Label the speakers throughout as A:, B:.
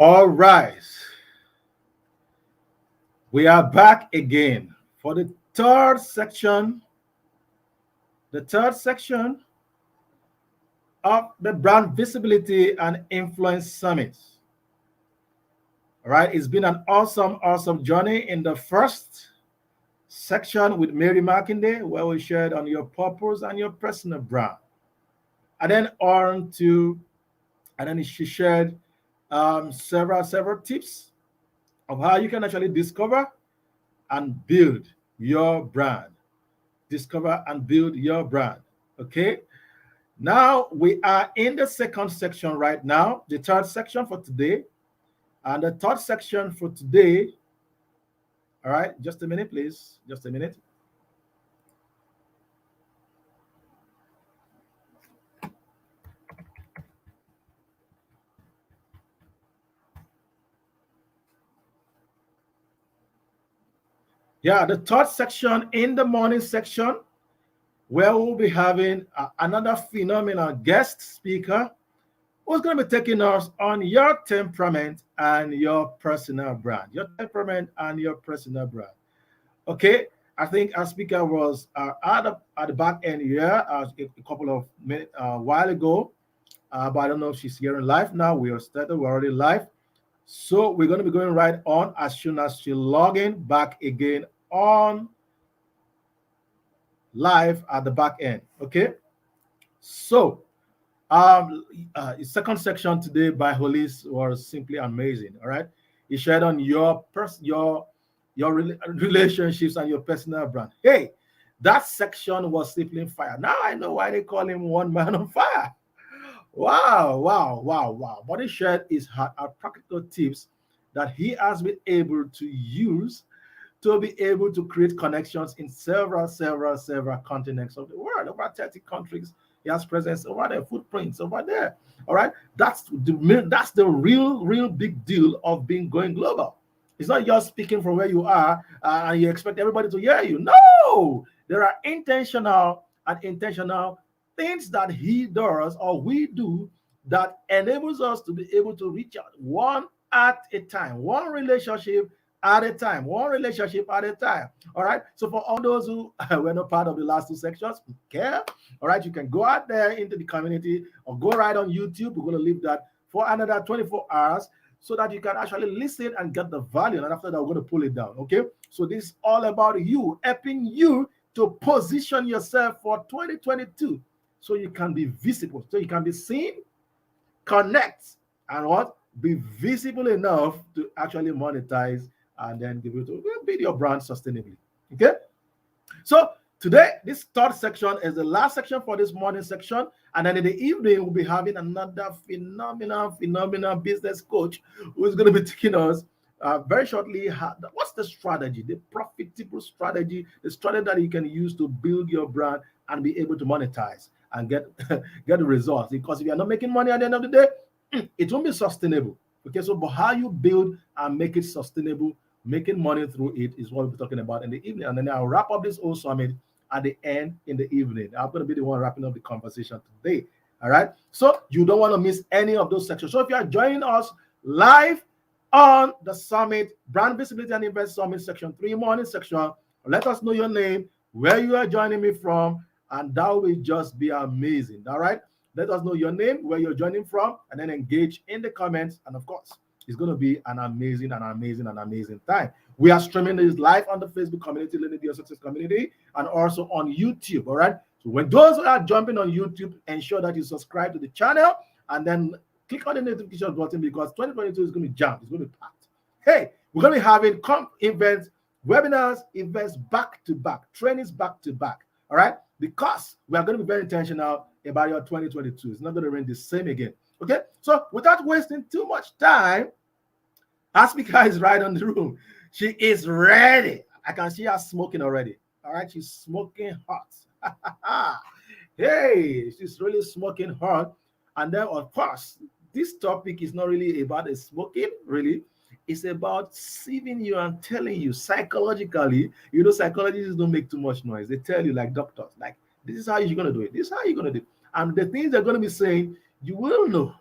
A: All right. We are back again for third section, the third section of the Brand Visibility and Influence Summit. All right. It's been an awesome, awesome journey in the first section with Mary Markinde, where we shared on your purpose and your personal brand. And then on to, and then she shared several tips of how you can actually discover and build your brand. Discover and build your brand. Okay. Now we are in the second section right now, the third section for today. And the third section for today, all right, just a minute, please. Just a minute. Yeah, the third section in the morning section, where we'll be having another phenomenal guest speaker who's going to be taking us on your temperament and your personal brand. Your temperament and your personal brand. Okay, I think our speaker was at the back end here a couple of minutes while ago, but I don't know if she's here in live now. We are started, we're already live. So we're going to be going right on as soon as she log in back again on live at the back end. Okay, so second section today by Hollis was simply amazing. All right, he shared on your relationships and your personal brand. Hey, that section was simply fire. Now I know why they call him one man on fire. Wow, wow, wow, wow. What he shared is our practical tips that he has been able to use to be able to create connections in several continents of the world, over 30 countries. He has presence over there, footprints over there. All right, that's the real big deal of being going global. It's not just speaking from where you are and you expect everybody to hear you. No, there are intentional things that he does or we do that enables us to be able to reach out one at a time, one relationship at a time, one relationship at a time. All right. So for all those who were not part of the last two sections, care. All right, you can go out there into the community or go right on YouTube. We're going to leave that for another 24 hours so that you can actually listen and get the value. And after that, we're going to pull it down. Okay. So this is all about you, helping you to position yourself for 2022 so you can be visible, so you can be seen, connect, and what? Be visible enough to actually monetize and then be able to build your brand sustainably. Okay. So today, this third section is the last section for this morning section. And then in the evening, we'll be having another phenomenal business coach who is going to be taking us very shortly. What's the strategy, the profitable strategy, the strategy that you can use to build your brand and be able to monetize and get the results? Because if you're not making money at the end of the day, it won't be sustainable. Okay, so but how you build and make it sustainable, making money through it is what we'll be talking about in the evening. And then I'll wrap up this whole summit at the end in the evening. I'm going to be the one wrapping up the conversation today. All right. So you don't want to miss any of those sections. So if you are joining us live on the summit, Brand Visibility and Invest Summit section 3 morning section, let us know your name, where you are joining me from, and that will just be amazing. All right. Let us know your name, where you're joining from, and then engage in the comments. And of course, it's going to be an amazing time. We are streaming this live on the Facebook community, Learning Your Success community, and also on YouTube. All right. So when those who are jumping on YouTube, ensure that you subscribe to the channel and then click on the notification button because 2022 is going to be jammed. It's going to be packed. Hey, we're going to be having events, webinars, events back to back, trainings back to back. All right. Because we are going to be very intentional about your 2022. It's not going to remain the same again. Okay. So without wasting too much time, our speaker is right on the room. She is ready. I can see her smoking already. All right. She's smoking hot. Hey, she's really smoking hot. And then, of course, this topic is not really about the smoking, really. It's about saving you and telling you psychologically. You know, psychologists don't make too much noise. They tell you, like doctors, like, this is how you're going to do it. This is how you're going to do it. And the things they're going to be saying, you will know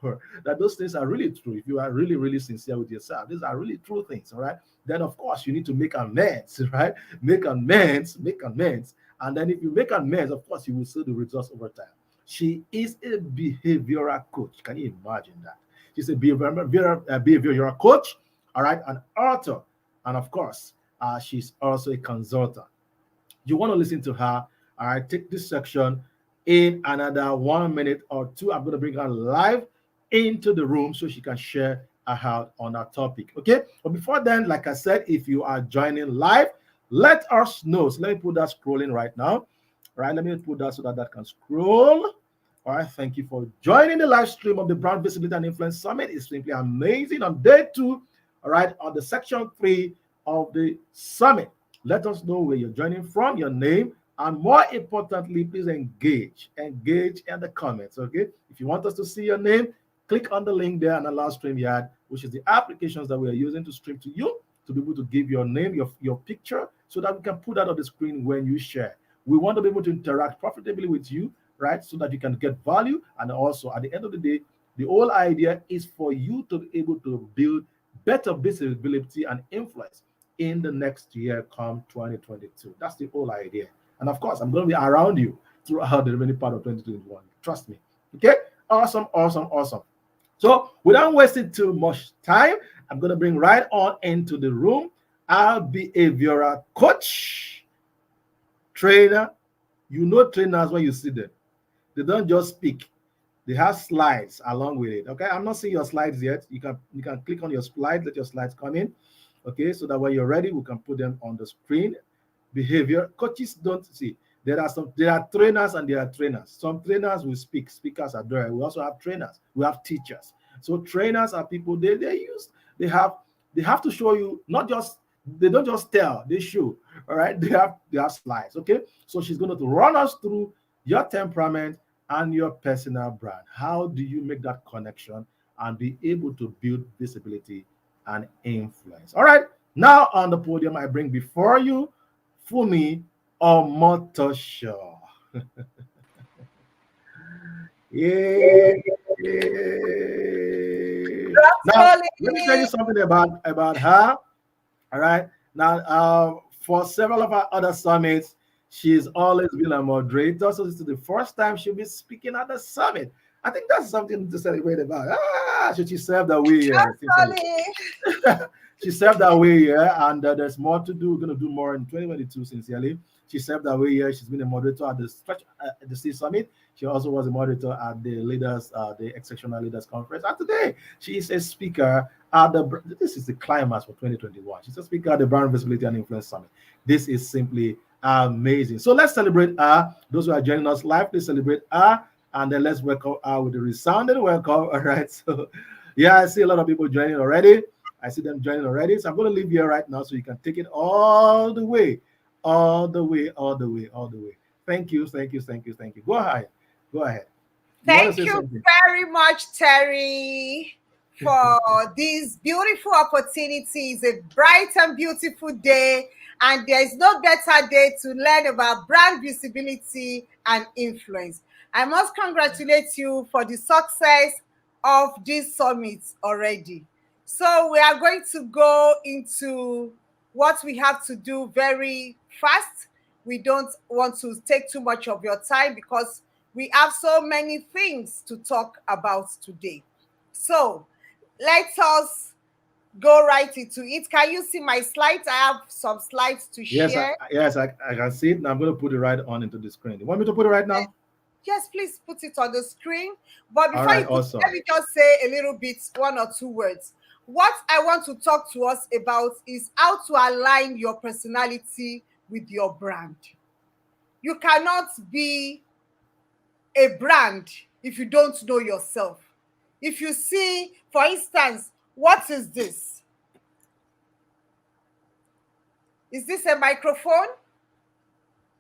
A: that those things are really true. If you are really, really sincere with yourself, these are really true things, all right? Then, of course, you need to make amends, right? Make amends. And then, if you make amends, of course, you will see the results over time. She is a behavioral coach. Can you imagine that? She's a behavioral coach, all right, an author, and of course, she's also a consultant. You want to listen to her, all right, take this section in another 1 minute or two. I'm going to bring her live into the room so she can share her heart on our topic. Okay. But before then, like I said, if you are joining live, let us know. So let me put that scrolling right now. All right. Let me put that so that that can scroll. All right. Thank you for joining the live stream of the Brand Visibility and Influence Summit. It's simply amazing on day 2. All right. On the section 3 of the summit. Let us know where you're joining from, your name, and more importantly, please engage in the comments. Okay, if you want us to see your name, click on the link there and allow StreamYard, which is the applications that we are using to stream to you, to be able to give your name, your picture, so that we can put that on the screen when you share. We want to be able to interact profitably with you, right, so that you can get value. And also at the end of the day, the whole idea is for you to be able to build better visibility and influence in the next year come 2022. That's the whole idea. And of course, I'm going to be around you throughout the remaining part of 2021. Trust me. Okay? Awesome, awesome, awesome. So without wasting too much time, I'm going to bring right on into the room our behavioral coach, trainer. You know trainers when you see them. They don't just speak. They have slides along with it. Okay? I'm not seeing your slides yet. You can click on your slides, let your slides come in. Okay, so that when you're ready, we can put them on the screen. Behavior coaches don't see. There are trainers and there are trainers. Some trainers will speak. Speakers are there. We also have trainers. We have teachers. So trainers are people they have to show you, not just, they don't just tell, they show. All right, they have slides. Okay, so she's going to run us through your temperament and your personal brand. How do you make that connection and be able to build visibility and influence? All right, now on the podium, I bring before you Funmi Omotoso. Yeah. Now, let me tell you something about her. All right. Now, for several of our other summits, she's always been a moderator. So this is the first time she'll be speaking at the summit. I think that's something to celebrate about. So she served that way. She served that way, and there's more to do. We're going to do more in 2022, sincerely. She served that way, She's been a moderator at the C Summit. She also was a moderator at the the Exceptional Leaders Conference. And today, she is a speaker at this is the climax for 2021. She's a speaker at the Brand Visibility and Influence Summit. This is simply amazing. So let's celebrate her. Those who are joining us live, please celebrate her. And then let's welcome her with a resounding welcome. All right. So, yeah, I see a lot of people joining already. I see them joining already. So I'm going to leave here right now so you can take it all the way. Thank you. Go ahead.
B: Thank you very much, Terry, for this beautiful opportunity. It's a bright and beautiful day, and there is no better day to learn about brand visibility and influence. I must congratulate you for the success of this summit already. So we are going to go into what we have to do very fast. We don't want to take too much of your time because we have so many things to talk about today. So let us go right into it. Can you see my slides? I have some slides to share.
A: Yes, I can see it. Now I'm going to put it right on into the screen. You want me to put it right now?
B: Yes, please put it on the screen. But before let me just say a little bit, 1 or 2 words. What I want to talk to us about is how to align your personality with your brand. You cannot be a brand if you don't know yourself. If you see, for instance, what is this? Is this a microphone?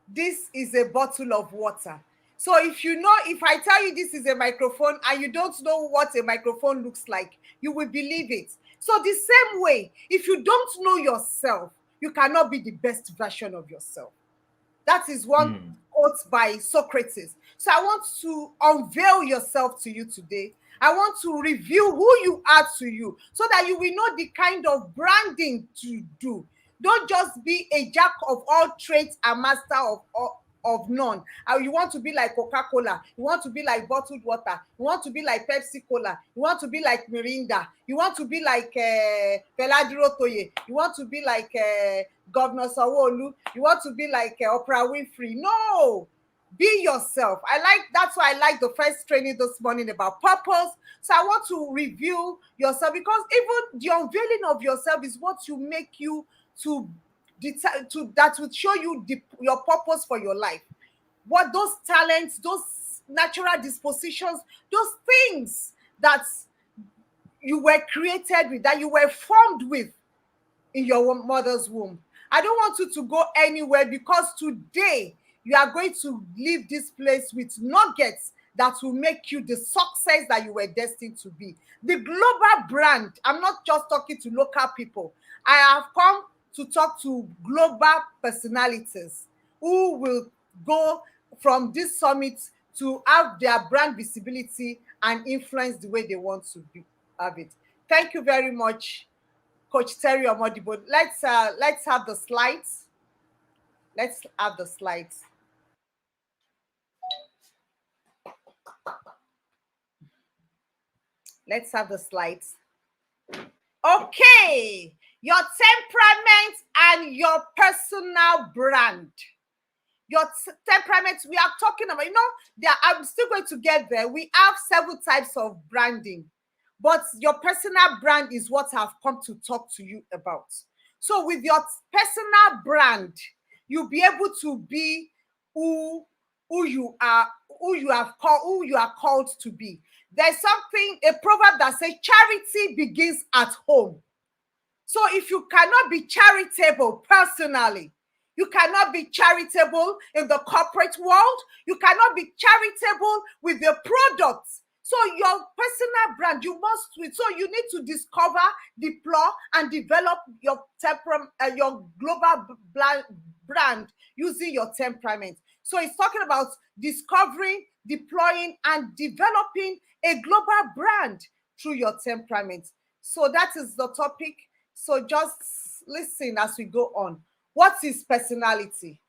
B: This is a bottle of water. So if I tell you this is a microphone and you don't know what a microphone looks like, you will believe it. So the same way, if you don't know yourself, you cannot be the best version of yourself. That is one quote by Socrates. So I want to unveil yourself to you today. I want to review who you are to you so that you will know the kind of branding to do. Don't just be a jack of all trades and master of none. You want to be like Coca-Cola, you want to be like bottled water, you want to be like Pepsi Cola, you want to be like Mirinda, you want to be like Peladiro Toye, you want to be like Governor Sanwo-Olu, you want to be like Oprah Winfrey. No, be yourself. That's why I like the first training this morning about purpose. So I want to review yourself, because even the unveiling of yourself is what you make you to that will show you your purpose for your life. What those talents, those natural dispositions, those things that you were created with, that you were formed with in your mother's womb. I don't want you to go anywhere, because today you are going to leave this place with nuggets that will make you the success that you were destined to be. The global brand, I'm not just talking to local people. I have come to talk to global personalities who will go from this summit to have their brand visibility and influence the way they want to have it. Thank you very much, Coach Terry Omodibo. Let's have the slides. Let's have the slides. Let's have the slides. Okay, your temperament and your personal brand. Your temperament, we are talking about, I'm still going to get there. We have several types of branding, but your personal brand is what I've come to talk to you about. So with your personal brand, you'll be able to be who you are, who you are called to be. There's a proverb that says charity begins at home. So if you cannot be charitable personally, you cannot be charitable in the corporate world, you cannot be charitable with your products. So your personal brand, you need to discover, deploy, and develop your global brand using your temperament. So it's talking about discovering, deploying, and developing a global brand through your temperament. So that is the topic. So just listen as we go on. What is personality?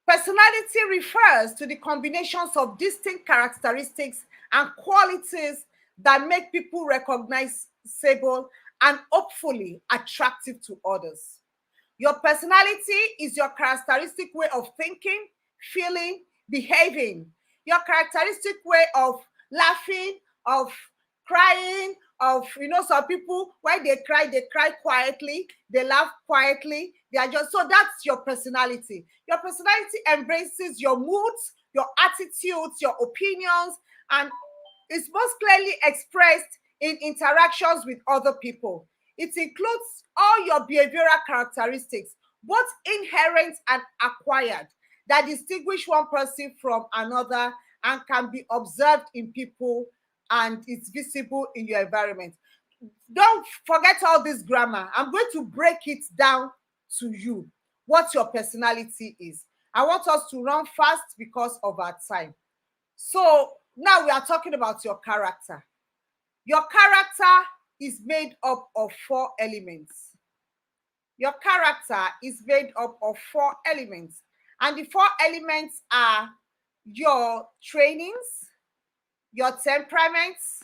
B: Personality refers to the combinations of distinct characteristics and qualities that make people recognizable and hopefully attractive to others. Your personality is your characteristic way of thinking, feeling, behaving. Your characteristic way of laughing, of crying, of, some people, when they cry quietly, they laugh quietly. They are just, so that's your personality. Your personality embraces your moods, your attitudes, your opinions, and is most clearly expressed in interactions with other people. It includes all your behavioral characteristics, both inherent and acquired, that distinguish one person from another and can be observed in people and it's visible in your environment. Don't forget all this grammar. I'm going to break it down to you, what your personality is. I want us to run fast because of our time. So now we are talking about your character. Your character is made up of 4 elements. Your character is made up of 4 elements. And the 4 elements are your trainings, your temperaments,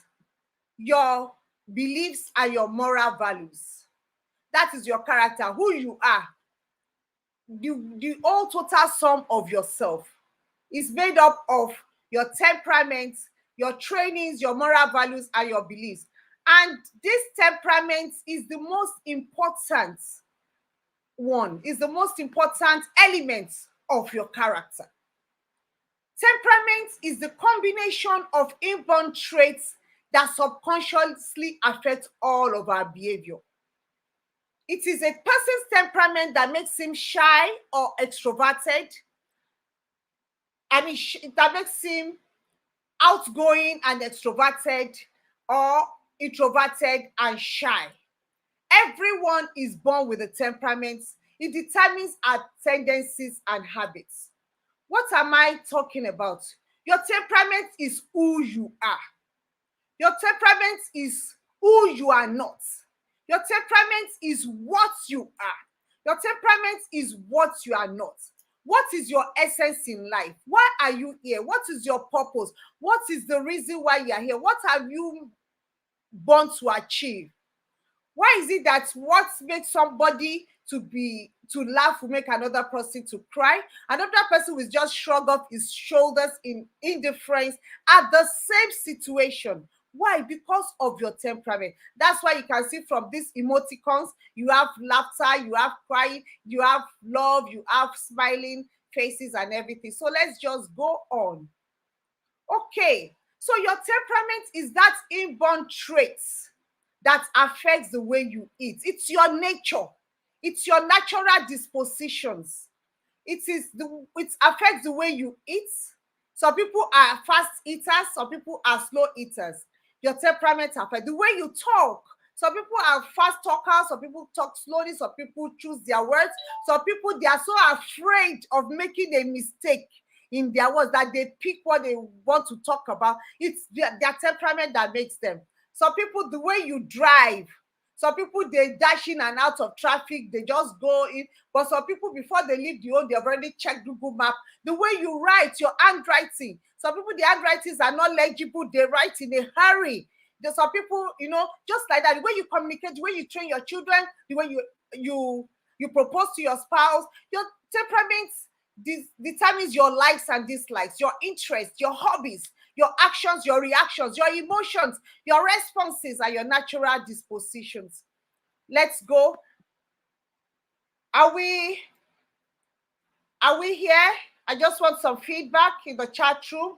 B: your beliefs, and your moral values. That is your character, who you are. The whole total sum of yourself is made up of your temperament, your trainings, your moral values, and your beliefs. And this temperament is the most important one, is the most important element of your character. Temperament is the combination of inborn traits that subconsciously affect all of our behavior. It is a person's temperament that makes him shy or extroverted. That makes him outgoing and extroverted, or introverted and shy. Everyone is born with a temperament. It determines our tendencies and habits. What am I talking about? Your temperament is who you are. Your temperament is who you are not. Your temperament is what you are. Your temperament is what you are not. What is your essence in life? Why are you here? What is your purpose? What is the reason why you are here? What have you born to achieve? Why is it that what makes somebody to laugh will make another person to cry? Another person will just shrug off his shoulders in indifference at the same situation. Why? Because of your temperament. That's why you can see from these emoticons, you have laughter, you have crying, you have love, you have smiling faces and everything. So let's just go on. Okay, so your temperament is that inborn traits that affects the way you eat. It's your nature. It's your natural dispositions. It affects the way you eat. Some people are fast eaters, some people are slow eaters. Your temperament affects the way you talk. Some people are fast talkers, some people talk slowly, some people choose their words. Some people, they are so afraid of making a mistake in their words that they pick what they want to talk about. It's their temperament that makes them. Some people, the way you drive, some people, they dash in and out of traffic, they just go in. But some people, before they leave the home, they've already checked Google Map. The way you write, your handwriting. Some people, the handwritings are not legible, they write in a hurry. There's some people, just like that, the way you communicate, the way you train your children, the way you propose to your spouse, your temperament determines your likes and dislikes, your interests, your hobbies, your actions, your reactions, your emotions, your responses, and your natural dispositions. Let's go. Are we here? I just want some feedback in the chat room.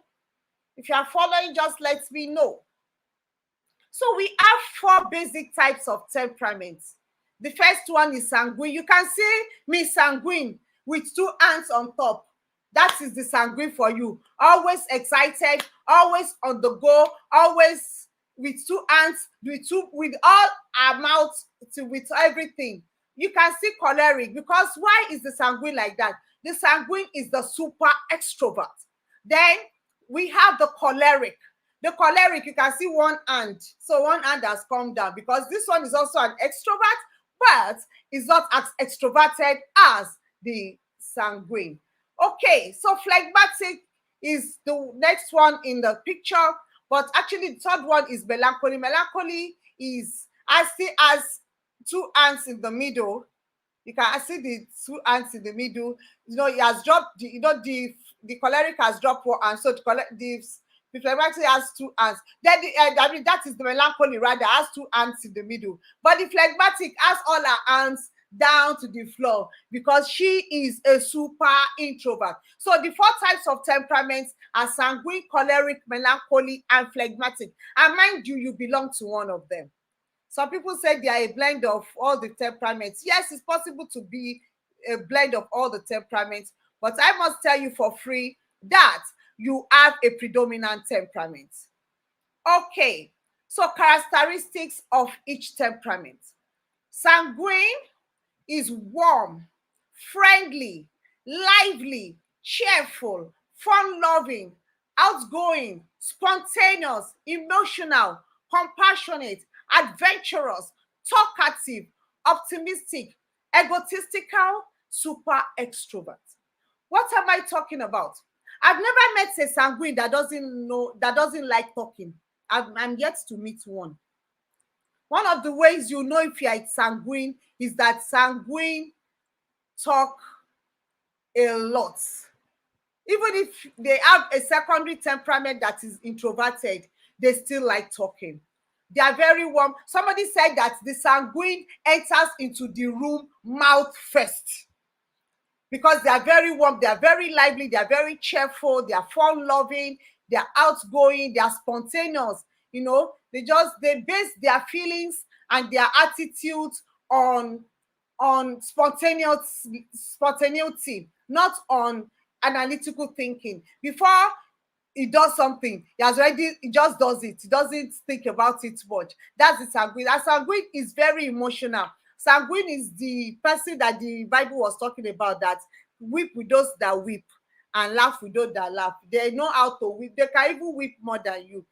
B: If you are following, just let me know. So we have 4 basic types of temperaments. The first one is sanguine. You can see me sanguine with 2 hands on top. That is the sanguine for you. Always excited, always on the go, always with 2 hands, with all our mouths, with everything. You can see choleric, because why is the sanguine like that? The sanguine is the super extrovert. Then we have the choleric. The choleric, you can see 1 hand. So 1 hand has come down, because this one is also an extrovert, but is not as extroverted as the sanguine. Okay, so phlegmatic is the next one in the picture, but actually the third one is melancholy. Melancholy is, I see, as 2 hands in the middle. You can see the 2 hands in the middle. It has dropped. The choleric has dropped 1 hand, so the phlegmatic has 2 hands. Then that is the melancholy, rather, has 2 hands in the middle. But the phlegmatic has all her hands down to the floor, because she is a super introvert. So the 4 types of temperaments are sanguine, choleric, melancholy, and phlegmatic. And mind you, you belong to one of them. Some people say they are a blend of all the temperaments. Yes, it's possible to be a blend of all the temperaments, but I must tell you for free that you have a predominant temperament. Okay, so characteristics of each temperament. Sanguine is warm, friendly, lively, cheerful, fun-loving, outgoing, spontaneous, emotional, compassionate, adventurous, talkative, optimistic, egotistical, super extrovert. What am I talking about? I've never met a sanguine that doesn't like talking. I'm yet to meet one. One of the ways you know if you're sanguine is that sanguine talk a lot. Even if they have a secondary temperament that is introverted, they still like talking. They are very warm. Somebody said that the sanguine enters into the room mouth first, because they are very warm, they are very lively, they are very cheerful, they are fun-loving, they are outgoing, they are spontaneous. They base their feelings and their attitudes on spontaneity, not on analytical thinking. Before he does something, he just does it. He doesn't think about it much. That's the sanguine. And sanguine is very emotional. Sanguine is the person that the Bible was talking about, that weep with those that weep. and laugh with those that laugh. They know how to weep. They can even weep more than you.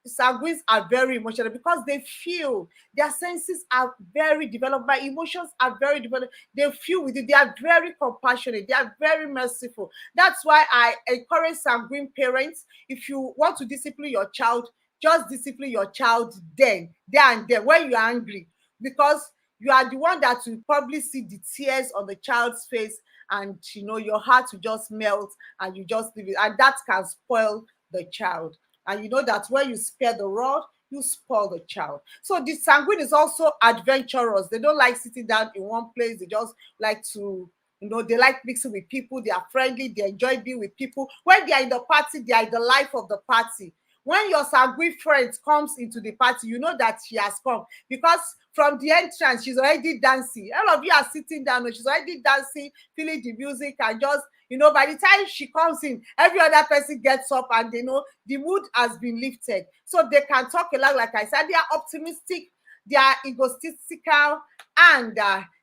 B: Sanguines are very emotional because they feel. Their senses are very developed. My emotions are very developed. They feel with you. They are very compassionate. They are very merciful. That's why I encourage sanguine parents. If you want to discipline your child, just discipline your child there and then when you are angry, because you are the one that will probably see the tears on the child's face, and your heart will just melt and you just leave it, and that can spoil the child. And you know that when you spare the rod, you spoil the child. So the sanguine is also adventurous. They don't like sitting down in one place. They just like to, they like mixing with people. They are friendly. They enjoy being with people. When they are in the party, they are in the life of the party. When your sanguine friend comes into the party, you know that she has come, because from the entrance, she's already dancing. All of you are sitting down, she's already dancing, feeling the music, and just, by the time she comes in, every other person gets up and they know the mood has been lifted. So they can talk a lot, like I said, they are optimistic, they are egotistical, and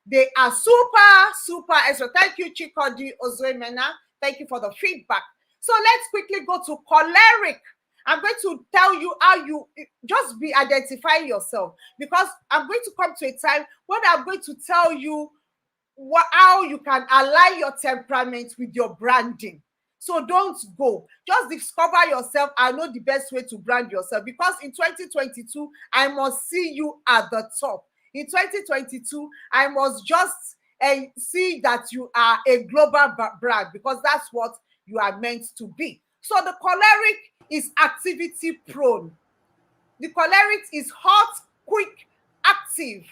B: they are super extra. Thank you, Chikodi Ozoemena. Thank you for the feedback. So let's quickly go to choleric. I'm going to tell you how you just be identifying yourself, because I'm going to come to a time when I'm going to tell you how you can align your temperament with your branding. So don't go. Just discover yourself and know the best way to brand yourself, because in 2022, I must see you at the top. In 2022, I must just see that you are a global brand, because that's what you are meant to be. So the choleric is activity prone. The choleric is hot, quick, active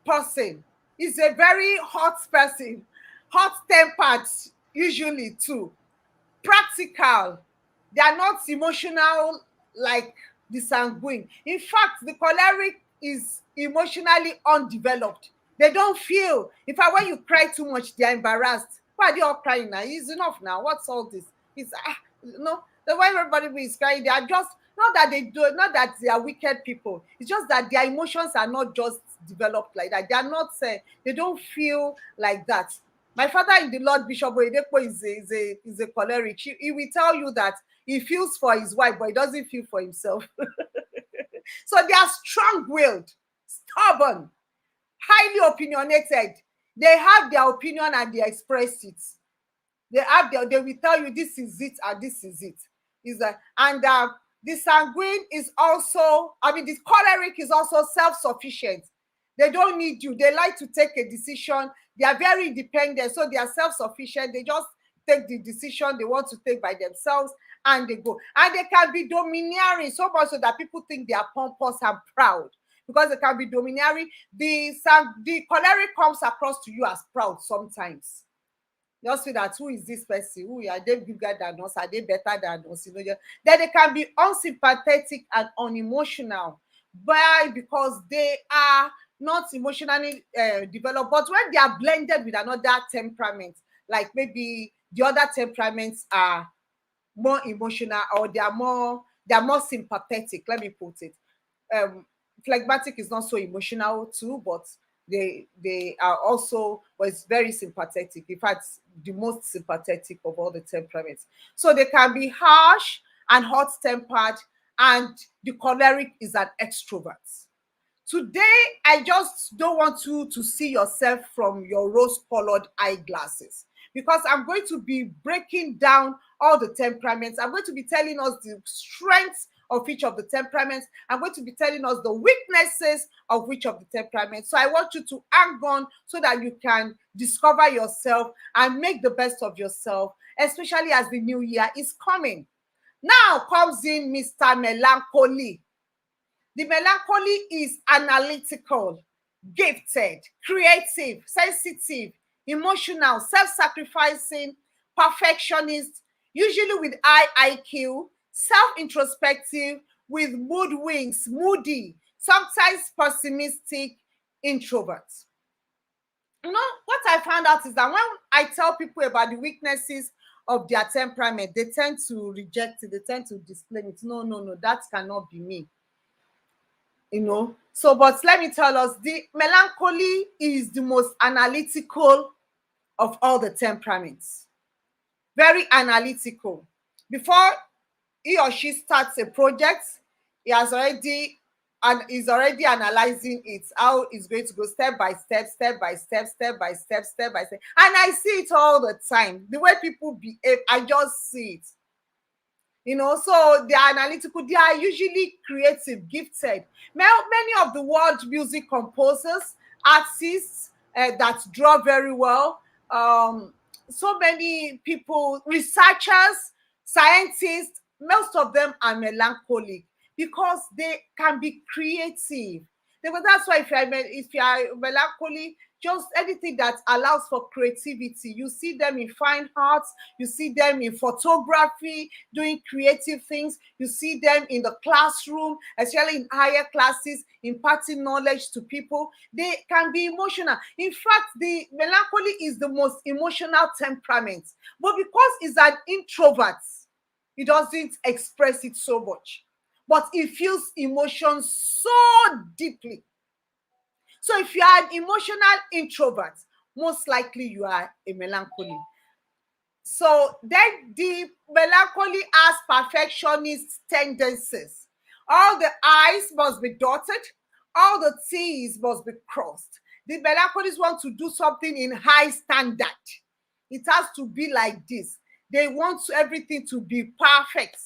B: person. Is a very hot person, hot-tempered usually too. Practical. They are not emotional like the sanguine. In fact, the choleric is emotionally undeveloped. They don't feel. In fact, when you cry too much, they are embarrassed. Why are they all crying now? It's enough now. What's all this? It's the way everybody is crying, they are just not that they are wicked people. It's just that their emotions are not just developed like that. They are not they don't feel like that. My father in the Lord, Bishop Oyedepo, is a choleric. He will tell you that he feels for his wife, but he doesn't feel for himself. So they are strong-willed, stubborn, highly opinionated. They have their opinion and they express it. They will tell you this is it and this is it. The sanguine is also, the choleric is also self-sufficient. They don't need you. They like to take a decision. They are very independent, so they are self-sufficient. They just take the decision they want to take by themselves and they go. And they can be domineering, so much so that people think they are pompous and proud, because they can be domineering. The choleric comes across to you as proud sometimes. Just feel that, who is this person? Who are they bigger than us? Are they better than us? Then they can be unsympathetic and unemotional, because they are not emotionally developed. But when they are blended with another temperament, like maybe the other temperaments are more emotional, or they are more sympathetic. Let me put it. Phlegmatic is not so emotional too, but they are also was very sympathetic. In fact, the most sympathetic of all the temperaments. So they can be harsh and hot-tempered, and the choleric is an extrovert. Today, I just don't want you to see yourself from your rose-colored eyeglasses, because I'm going to be breaking down all the temperaments. I'm going to be telling us the strengths of each of the temperaments. I'm going to be telling us the weaknesses of each of the temperaments. So I want you to hang on so that you can discover yourself and make the best of yourself, especially as the new year is coming. Now comes in Mr. Melancholy. The melancholy is analytical, gifted, creative, sensitive, emotional, self-sacrificing, perfectionist, usually with high IQ, self-introspective, with mood wings, moody, sometimes pessimistic, introvert. What I found out is that when I tell people about the weaknesses of their temperament, they tend to reject it, they tend to disclaim it. No, that cannot be me. So, but let me tell us, the melancholy is the most analytical of all the temperaments. very analytical. Before he or she starts a project, he has already and is already analyzing it, how it's going to go step by step, step by step, step by step, step by step. And I see it all the time. The way people behave, I just see it. So they are analytical, they are usually creative, gifted. Many of the world music composers, artists that draw very well, so many people, researchers, scientists, most of them are melancholic because they can be creative. That's why if you are melancholy, just anything that allows for creativity, you see them in fine arts, you see them in photography, doing creative things, you see them in the classroom, especially in higher classes, imparting knowledge to people. They can be emotional. In fact, the melancholy is the most emotional temperament, but because it's an introvert, he doesn't express it so much, but he feels emotions so deeply. So if you are an emotional introvert, most likely you are a melancholy. So then the melancholy has perfectionist tendencies. All the I's must be dotted, all the T's must be crossed. The melancholies want to do something in high standard. It has to be like this. They want everything to be perfect.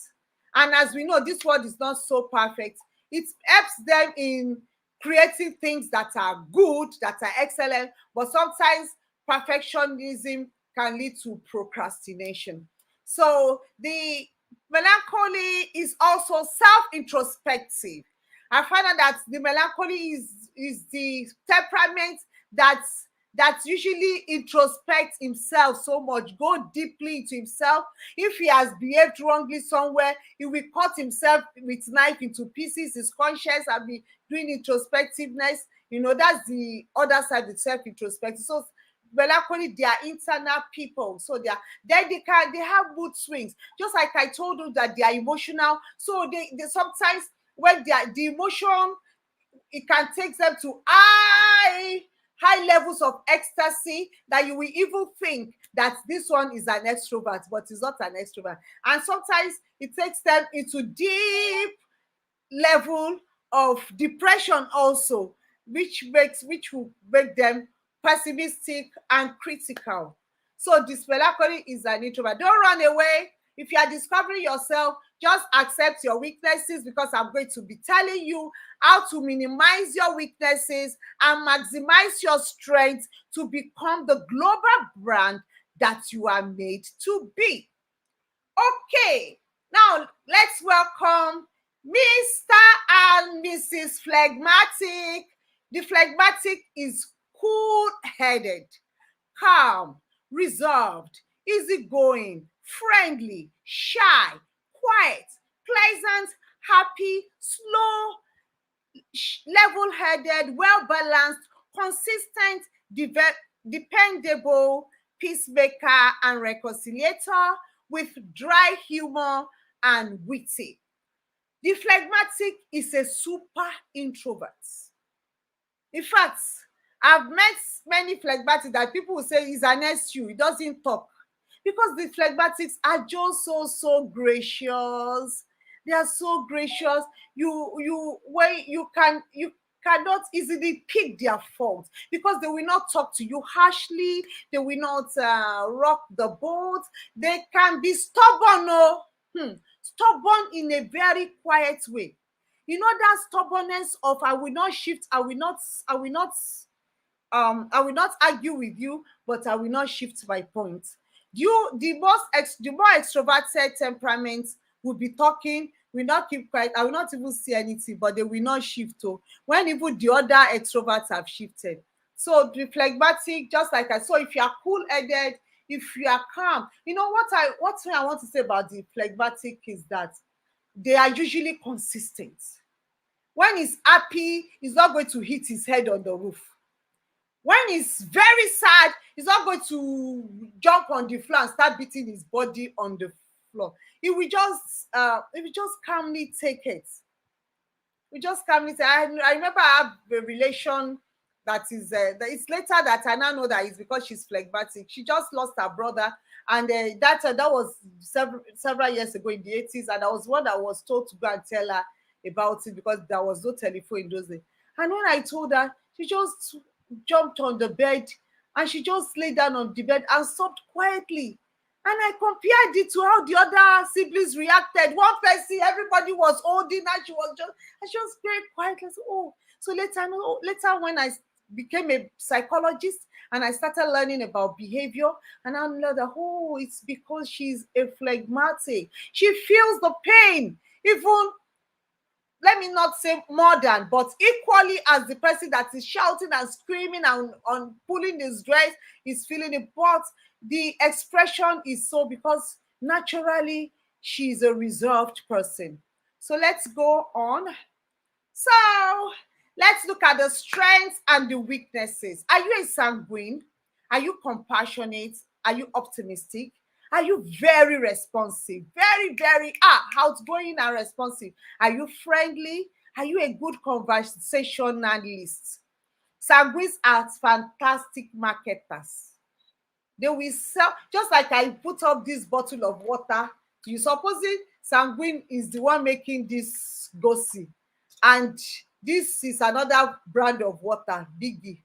B: And as we know, this world is not so perfect. It helps them in creating things that are good, that are excellent, but sometimes perfectionism can lead to procrastination. So the melancholy is also self-introspective. I find out that the melancholy is the temperament that usually introspects himself so much, go deeply into himself. If he has behaved wrongly somewhere, he will cut himself with knife into pieces, his conscience, and be doing introspectiveness. That's the other side, the self-introspective. So melancholy, they are internal people. So they have mood swings. Just like I told you that they are emotional. So they sometimes when the emotion, it can take them to high levels of ecstasy that you will even think that this one is an extrovert, but it's not an extrovert. And sometimes it takes them into deep level of depression also, which will make them pessimistic and critical. So this melancholy is an introvert. Don't run away. If you are discovering yourself, just accept your weaknesses, because I'm going to be telling you how to minimize your weaknesses and maximize your strength to become the global brand that you are made to be. Okay, now let's welcome Mr. and Mrs. Phlegmatic. The phlegmatic is cool-headed, calm, reserved, easygoing, friendly, shy, quiet, pleasant, happy, slow, level-headed, well-balanced, consistent, dependable, peacemaker, and reconciliator, with dry humor and witty. The phlegmatic is a super introvert. In fact, I've met many phlegmatics that people will say he's an SU, he doesn't talk. Because the phlegmatics are just so gracious. They are so gracious. You cannot easily pick their fault, because they will not talk to you harshly. They will not rock the boat. They can be stubborn, stubborn in a very quiet way. That stubbornness of I will not shift, I will not argue with you, but I will not shift my point. The more extroverted temperament will be talking, will not keep quiet. I will not even see anything, but they will not shift. Oh, when even the other extroverts have shifted. So the phlegmatic, just like I saw, if you are cool-headed, if you are calm, what I want to say about the phlegmatic is that they are usually consistent. When he's happy, he's not going to hit his head on the roof. When he's very sad, he's not going to jump on the floor and start beating his body on the floor. He will just calmly take it. We just calmly say, I remember I have a relation that is, it's later that I now know that it's because she's phlegmatic. She just lost her brother, and that was several years ago in the 80s, and I was one that was told to go and tell her about it because there was no telephone in those days. And when I told her, she just jumped on the bed and she just lay down on the bed and sobbed quietly. And I compared it to how the other siblings reacted. One person, everybody was holding her, she was very quietly. Oh, so later when I became a psychologist and I started learning about behavior, and I learned that, oh, it's because she's a phlegmatic. She feels the pain, even, let me not say more than, but equally as the person that is shouting and screaming and on pulling his dress is feeling it. But the expression is so because naturally she's a reserved person. So let's go on. So let's look at the strengths and the weaknesses. Are you a sanguine? Are you compassionate? Are you optimistic? Are you very responsive? Very outgoing and responsive? Are you friendly? Are you a good conversationalist? Sanguines are fantastic marketers. They will sell, just like I put up this bottle of water. You supposing sanguine is the one making this gossip, and this is another brand of water, Biggie.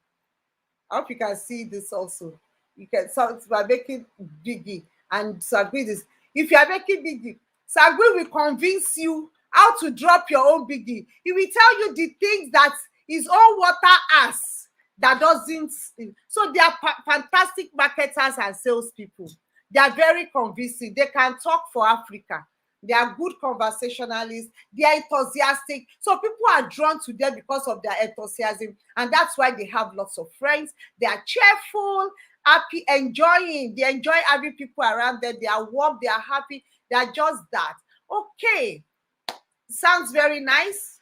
B: I hope you can see this also. You can, so by making Biggie and sanguine is, if you are making Biggie, sanguine will convince you how to drop your own Biggie. He will tell you the things that his own water has that doesn't. So they are fantastic marketers and salespeople. They are very convincing. They can talk for Africa. They are good conversationalists. They are enthusiastic. So people are drawn to them because of their enthusiasm. And that's why they have lots of friends. They are cheerful, happy, enjoying. They enjoy having people around them. They are warm. They are happy. They are just that. Okay. Sounds very nice.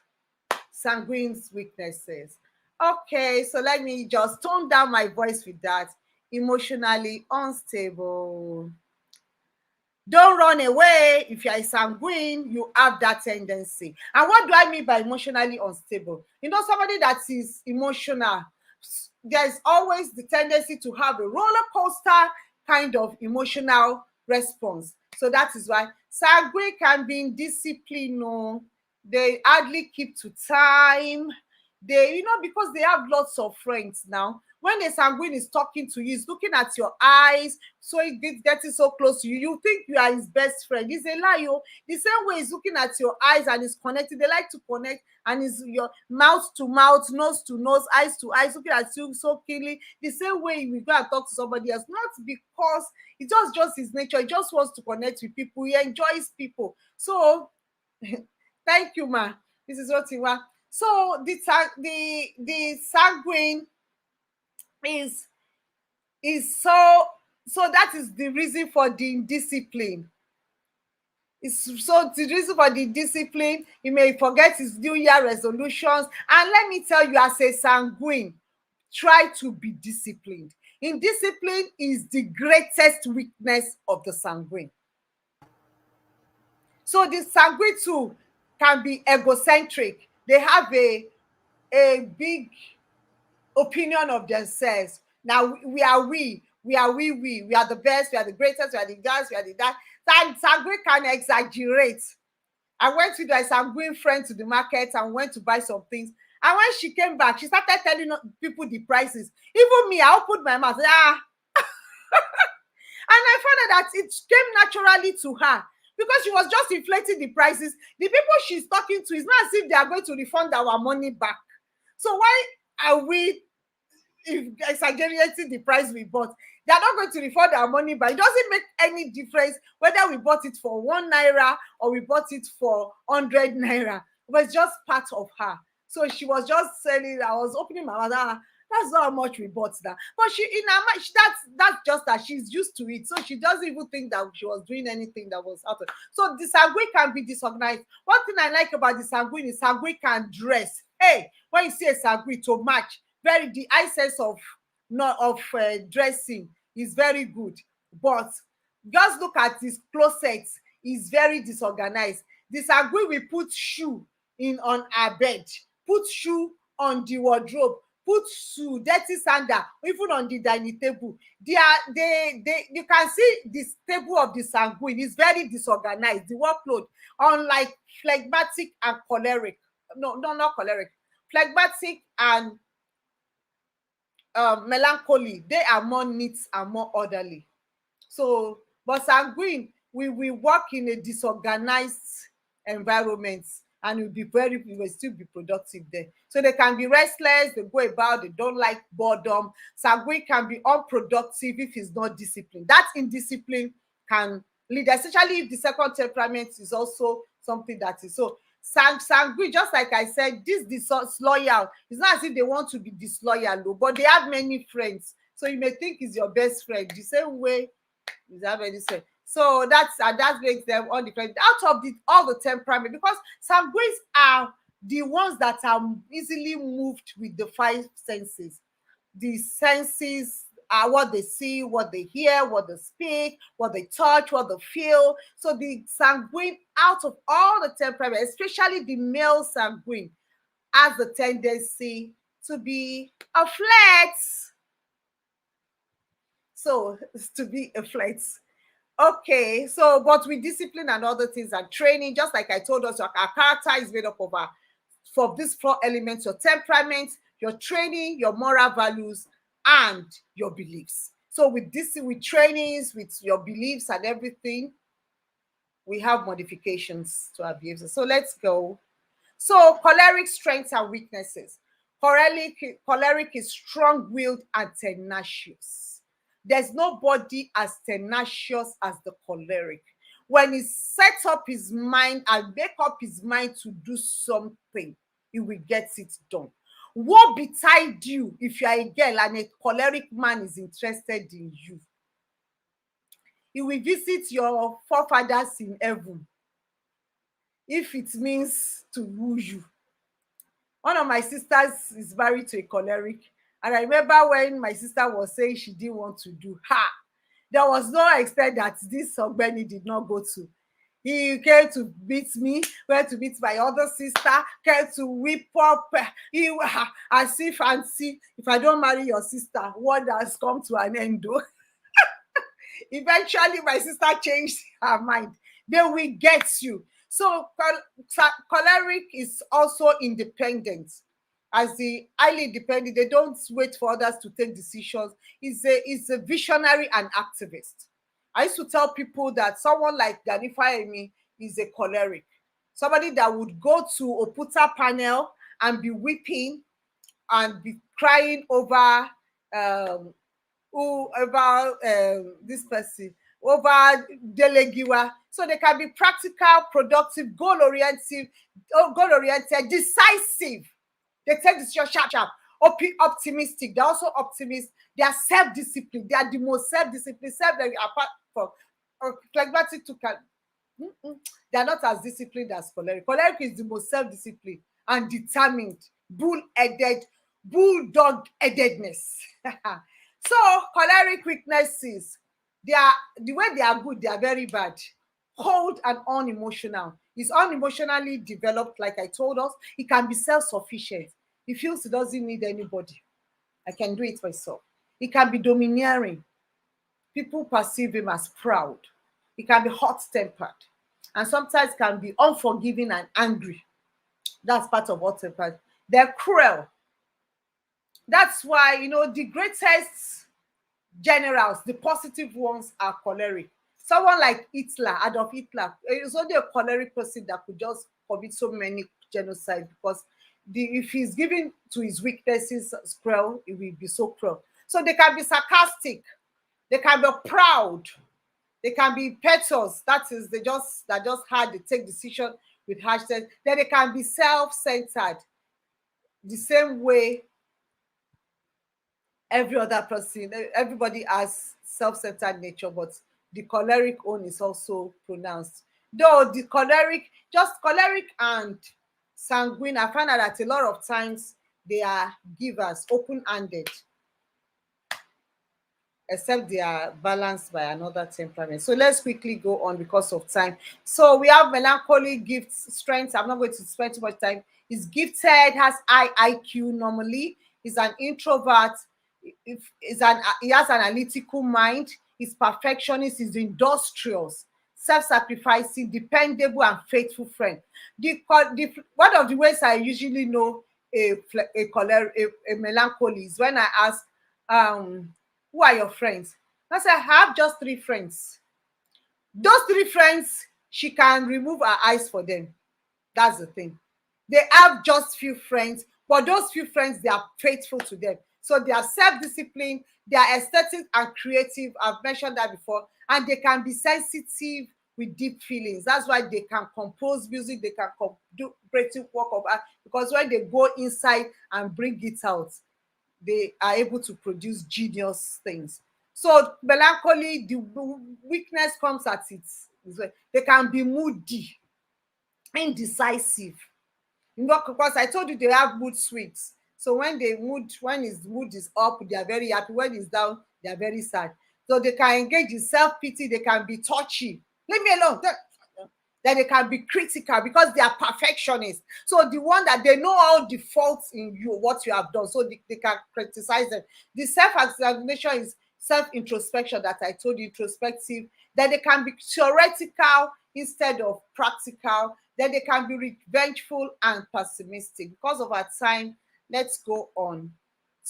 B: Sanguine's weaknesses. Okay, so let me just tone down my voice with that. Emotionally unstable. Don't run away. If you're a sanguine, you have that tendency. And what do I mean by emotionally unstable? You know, somebody that is emotional, there's always the tendency to have a roller coaster kind of emotional response. So that is why sanguine can be indisciplined. No, they hardly keep to time. They, you know, because they have lots of friends now. When a sanguine is talking to you, he's looking at your eyes, so he gets getting so close to you. You think you are his best friend. It's a lie. Oh. The same way he's looking at your eyes and is connected. They like to connect, and is your mouth to mouth, nose to nose, eyes to eyes, looking at you so keenly. The same way we go and talk to somebody else, not because it's just his nature. He just wants to connect with people. He enjoys people. So, thank you, ma. This is what you want. So the sanguine is so that is the reason for the indiscipline. So the reason for the discipline, he may forget his New Year resolutions. And let me tell you, as a sanguine, try to be disciplined. Indiscipline is the greatest weakness of the sanguine. So the sanguine too can be egocentric. They have a big opinion of themselves. Now we are the best, we are the greatest, we are the guys, we are the that. Sanguine can exaggerate. I went with a sanguine friend to the market and went to buy some things. And when she came back, she started telling people the prices. Even me, I opened my mouth. And I found out that it came naturally to her because she was just inflating the prices. The people she's talking to is not as if they are going to refund our money back. So why are we exaggerating the price we bought? They are not going to refund our money back. It doesn't make any difference whether we bought it for 1 naira or we bought it for 100 naira. It was just part of her. So she was just selling. I was opening my mouth. That's not how much we bought that. But she, in her mind, that's just that she's used to it. So she doesn't even think that she was doing anything that was out of. So the sanguine can be disorganized. One thing I like about the sanguine is sanguine can dress. Hey, when you see a sanguine to match, the eye sense of dressing is very good. But just look at his closet, is very disorganized. The sanguine will put shoe on our bed, put shoe on the wardrobe, put shoe, dirty sandal, even on the dining table. You can see this table of the sanguine is very disorganized. The workload, unlike phlegmatic and choleric. No, not choleric. Phlegmatic and melancholy, they are more neat and more orderly. So, but sanguine, we work in a disorganized environment, and we will still be productive there. So they can be restless, they go about, they don't like boredom. Sanguine can be unproductive if it's not disciplined. That indiscipline can lead, especially if the second temperament is also something that is so. Sanguine, just like I said, this disloyal. It's not as if they want to be disloyal, but they have many friends. So you may think it's your best friend, the same way is that very said. So that makes them all different out of all the temperament, because sanguines are the ones that are easily moved with the five senses. The senses are what they see, what they hear, what they speak, what they touch, what they feel. So the sanguine, out of all the temperament, especially the male sanguine, has the tendency to be a flex. So to be a flex. Okay, so but with discipline and other things and training, just like I told us, our character is made up of for these four elements: your temperament, your training, your moral values, and your beliefs. So with this, with trainings, with your beliefs and everything, we have modifications to our behavior. So let's go. So choleric strengths and weaknesses. Choleric is strong-willed and tenacious. There's nobody as tenacious as the choleric. When he sets up his mind and make up his mind to do something, he will get it done. Woe betide you if you are a girl and a choleric man is interested in you. He will visit your forefathers in heaven if it means to woo you. One of my sisters is married to a choleric, and I remember when my sister was saying she didn't want to do her, there was no extent that this Ogbeni did not go to. He came to beat me, went to beat my other sister, came to whip up, as if and see, if I don't marry your sister, what has come to an end though. Eventually, my sister changed her mind. They will get you. So choleric is also independent. As the highly independent, they don't wait for others to take decisions. Is a visionary and activist. I used to tell people that someone like Ganifa Emi is a choleric. Somebody that would go to Oputa panel and be weeping and be crying over this person, over Delegiwa. So they can be practical, productive, goal-oriented, decisive. They take decision sharp, optimistic. They're also optimists. They are self-disciplined. They are the most self-disciplined, apart from phlegmatic to they are not as disciplined as choleric. Choleric is the most self-disciplined and determined, bulldog-headedness. So choleric weaknesses, the way they are good, they are very bad. Cold and unemotional. He's unemotionally developed, like I told us. He can be self-sufficient. He feels he doesn't need anybody. I can do it myself. He can be domineering. People perceive him as proud. He can be hot-tempered. And sometimes can be unforgiving and angry. That's part of hot-tempered. They're cruel. That's why, the greatest generals, the positive ones, are choleric. Someone like Hitler, Adolf Hitler, is only a choleric person that could just commit so many genocides, because if he's given to his weaknesses cruel, it will be so cruel. So they can be sarcastic, they can be proud, they can be impetuous. That is, they just take decision with hashtag. Then they can be self-centered, the same way every other person, everybody has self-centered nature, but the choleric own is also pronounced. Though the choleric and sanguine, I find out that a lot of times they are givers, open-handed, except they are balanced by another temperament. So let's quickly go on because of time. So we have melancholy, gifts, strengths. I'm not going to spend too much time. Is gifted, has high IQ normally, He's an introvert. He has an analytical mind. He's perfectionist. He's industrious, self-sacrificing, dependable, and faithful friend. One of the ways I usually know a melancholy is when I ask, who are your friends? I say, I have just 3 friends. Those 3 friends, she can remove her eyes for them. That's the thing. They have just few friends, but those few friends, they are faithful to them. So they are self-disciplined, they are aesthetic and creative. I've mentioned that before. And they can be sensitive with deep feelings. That's why they can compose music, they can do creative work of art, because when they go inside and bring it out, they are able to produce genius things. So melancholy, the weakness comes at it. They can be moody, indecisive. Because I told you they have mood swings. So when his mood is up, they are very happy. When it's down, they are very sad. So they can engage in self-pity, they can be touchy. Leave me alone. Then they can be critical because they are perfectionists. So the one that they know all the faults in you, what you have done, so they can criticize them. The self-examination is self-introspection that I told you, introspective. Then they can be theoretical instead of practical. Then they can be revengeful and pessimistic. Because of our time, let's go on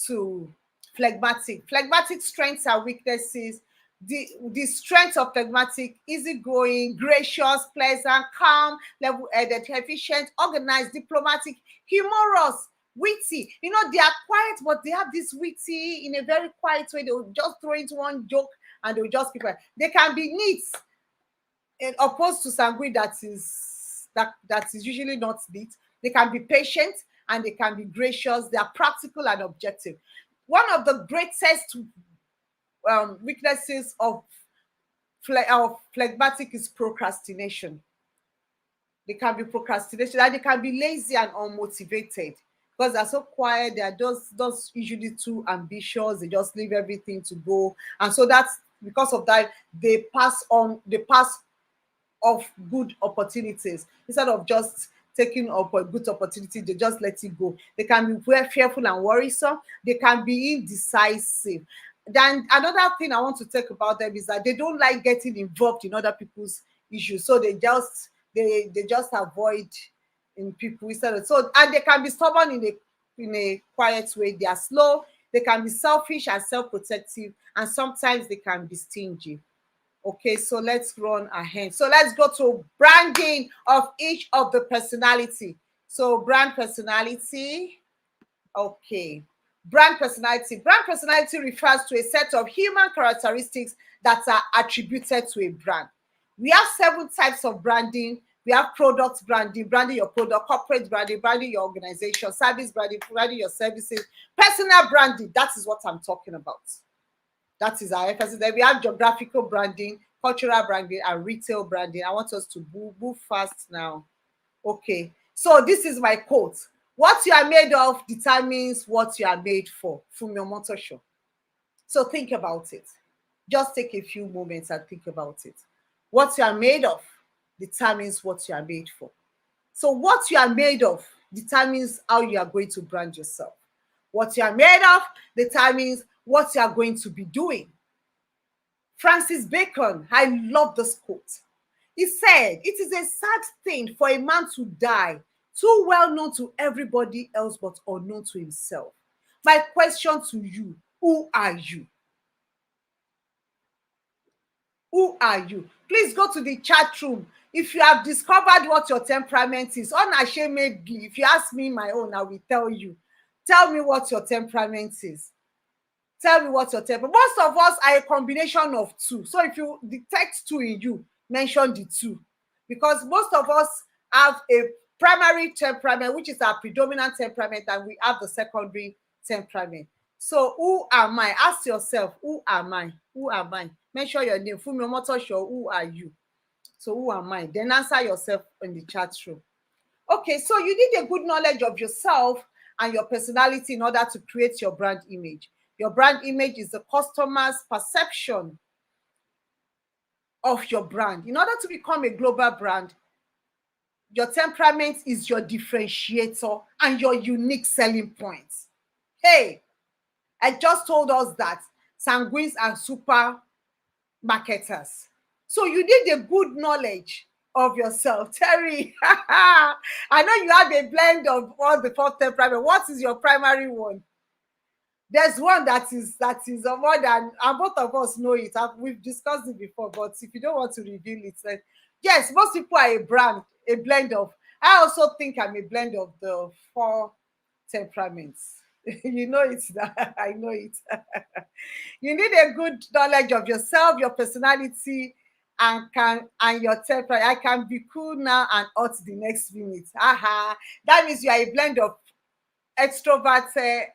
B: to phlegmatic. Phlegmatic strengths and weaknesses. The strength of phlegmatic: easygoing, gracious, pleasant, calm, level-headed, efficient, organized, diplomatic, humorous, witty. They are quiet, but they have this witty in a very quiet way. They will just throw into one joke and they will just keep it. They can be neat, opposed to sanguine that is usually not neat. They can be patient and they can be gracious. They are practical and objective. One of the greatest weaknesses of phlegmatic is procrastination. They can be procrastination, and they can be lazy and unmotivated because they're so quiet. They are just usually too ambitious. They just leave everything to go, and so that's because of that they pass off good opportunities instead of just taking up a good opportunity. They just let it go. They can be very fearful and worrisome. They can be indecisive. Then another thing I want to talk about them is that they don't like getting involved in other people's issues. So they just avoid in people instead of, so, and they can be stubborn in a quiet way. They are slow, they can be selfish and self-protective, and sometimes they can be stingy. Okay, so let's run ahead. So let's go to branding of each of the personality. So brand personality. Okay. Brand personality. Brand personality refers to a set of human characteristics that are attributed to a brand. We have 7 types of branding. We have product branding, branding your product; corporate branding, branding your organization; service branding, branding your services; personal branding. That is what I'm talking about. That is our emphasis. Then we have geographical branding, cultural branding, and retail branding. I want us to move fast now. Okay. So this is my quote. What you are made of determines what you are made for. Funmi Omotoso. So think about it. Just take a few moments and think about it. What you are made of determines what you are made for. So what you are made of determines how you are going to brand yourself. What you are made of determines what you are going to be doing. Francis Bacon, I love this quote. He said, "It is a sad thing for a man to die, too well known to everybody else but unknown to himself." My question to you: who are you? Who are you? Please go to the chat room. If you have discovered what your temperament is, unashamedly, if you ask me my own, I will tell you. Tell me what your temperament is. Tell me what your temperament. Most of us are a combination of 2. So if you detect 2 in you, mention the 2. Because most of us have a primary temperament, which is our predominant temperament, and we have the secondary temperament. So who am I? Ask yourself, who am I? Who am I? Mention your name. Funmi Omotoso, who are you? So who am I? Then answer yourself in the chat room. Okay, so you need a good knowledge of yourself and your personality in order to create your brand image. Your brand image is the customer's perception of your brand. In order to become a global brand, your temperament is your differentiator and your unique selling point. Hey, I just told us that sanguines are super marketers. So you need a good knowledge of yourself. Terry, I know you have a blend of all the four temperament. What is your primary one? There's one that is more than, and both of us know it. We've discussed it before, but if you don't want to reveal it, then yes, most people are a blend of. I also think I'm a blend of the four temperaments. You know it. I know it. You need a good knowledge of yourself, your personality, and your temper. I can be cool now and hot the next minute. Aha. That means you are a blend of extrovertedness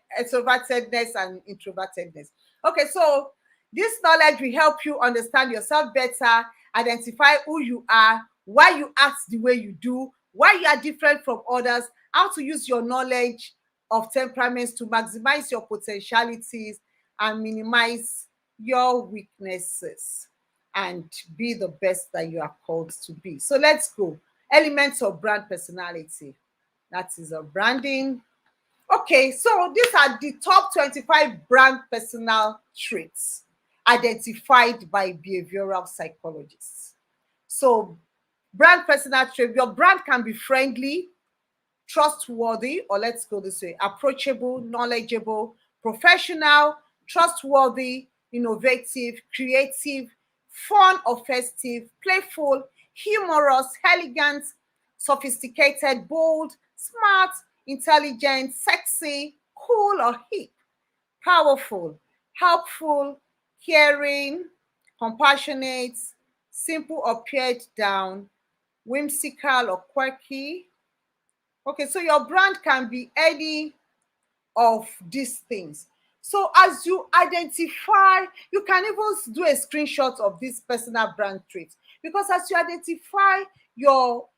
B: and introvertedness. Okay, so this knowledge will help you understand yourself better, identify who you are, why you act the way you do, why you are different from others, how to use your knowledge of temperaments to maximize your potentialities and minimize your weaknesses and be the best that you are called to be. So let's go. Elements of brand personality. That is a branding. Okay, so these are the top 25 brand personal traits identified by behavioral psychologists. So, brand personal trait, your brand can be friendly, trustworthy, or let's go this way, approachable, knowledgeable, professional, trustworthy, innovative, creative, fun or festive, playful, humorous, elegant, sophisticated, bold, smart, intelligent, sexy, cool or hip, powerful, helpful, caring, compassionate, simple or pared down, whimsical or quirky. Okay, so your brand can be any of these things. So as you identify, you can even do a screenshot of this personal brand trait, because as you identify your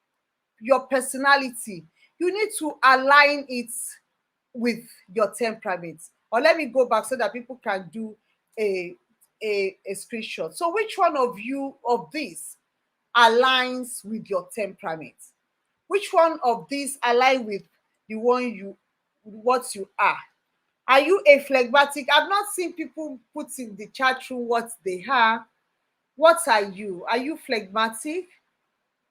B: your personality, you need to align it with your temperament. Or let me go back so that people can do a a screenshot. So which one of you of these aligns with your temperament? Which one of these align with the one you what you are? Are you a phlegmatic? I've not seen people put in the chat room what they are. What are you? Are you phlegmatic?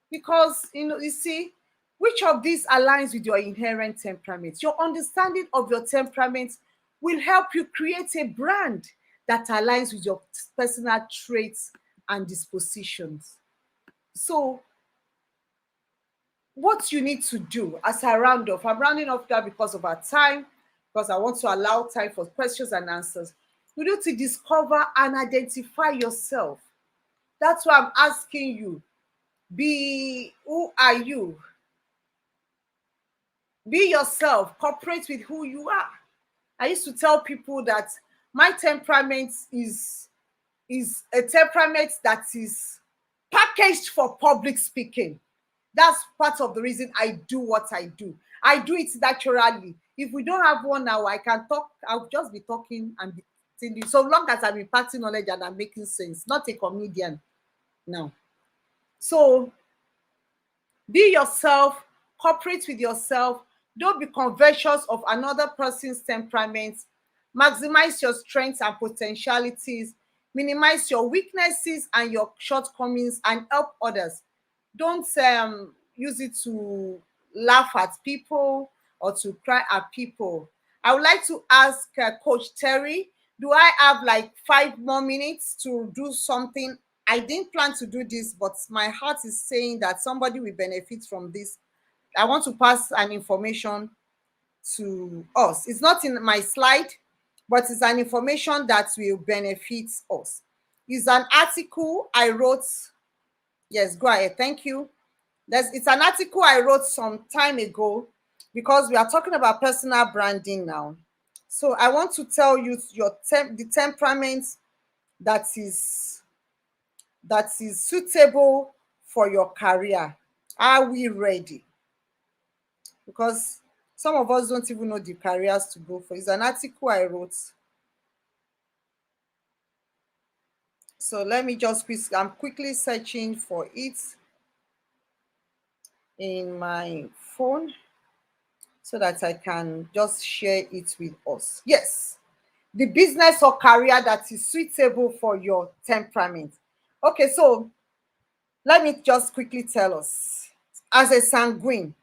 B: Because you see, which of these aligns with your inherent temperament? Your understanding of your temperament will help you create a brand that aligns with your personal traits and dispositions. So what you need to do as I round off, I'm rounding off that because of our time, because I want to allow time for questions and answers. You need to discover and identify yourself. That's why I'm asking you, be who are you? Be yourself, cooperate with who you are. I used to tell people that my temperament is a temperament that is packaged for public speaking. That's part of the reason I do what I do. I do it naturally. If we don't have one now, I can talk. I'll just be talking and be telling you, so long as I'm imparting knowledge and I'm making sense. Not a comedian. No. So be yourself, cooperate with yourself. Don't be conversions of another person's temperament. Maximize your strengths and potentialities. Minimize your weaknesses and your shortcomings and help others. Don't use it to laugh at people or to cry at people. I would like to ask Coach Terry, do I have like 5 more minutes to do something? I didn't plan to do this, but my heart is saying that somebody will benefit from this. I want to pass an information to us. It's not in my slide, but it's an information that will benefit us. It's an article I wrote. Yes, go ahead. Thank you. It's an article I wrote some time ago because we are talking about personal branding now. So I want to tell you the temperament that is suitable for your career. Are we ready? Because some of us don't even know the careers to go for. It's an article I wrote. So let me just I'm quickly searching for it in my phone. so that I can just share it with us. Yes, the business or career that is suitable for your temperament. Okay, so let me just quickly tell us. As a sanguine,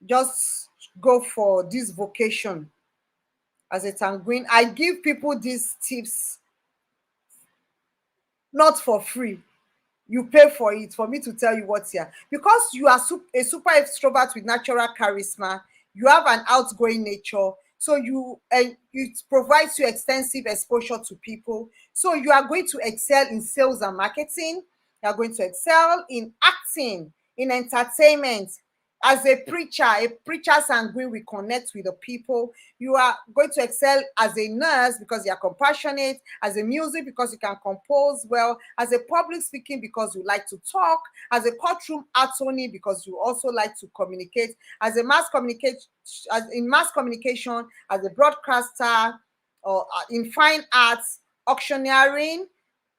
B: just go for this vocation. As a sanguine, I give people these tips not for free. You pay for it for me to tell you what's here, because you are a super extrovert with natural charisma. You have an outgoing nature, so it provides you extensive exposure to people, so you are going to excel in sales and marketing. You are going to excel in acting, in entertainment. As a preacher sanguine will connect with the people. You are going to excel as a nurse because you are compassionate, as a music because you can compose well, as a public speaking because you like to talk, as a courtroom attorney because you also like to communicate, as a mass communication, as a broadcaster, or in fine arts, auctioneering,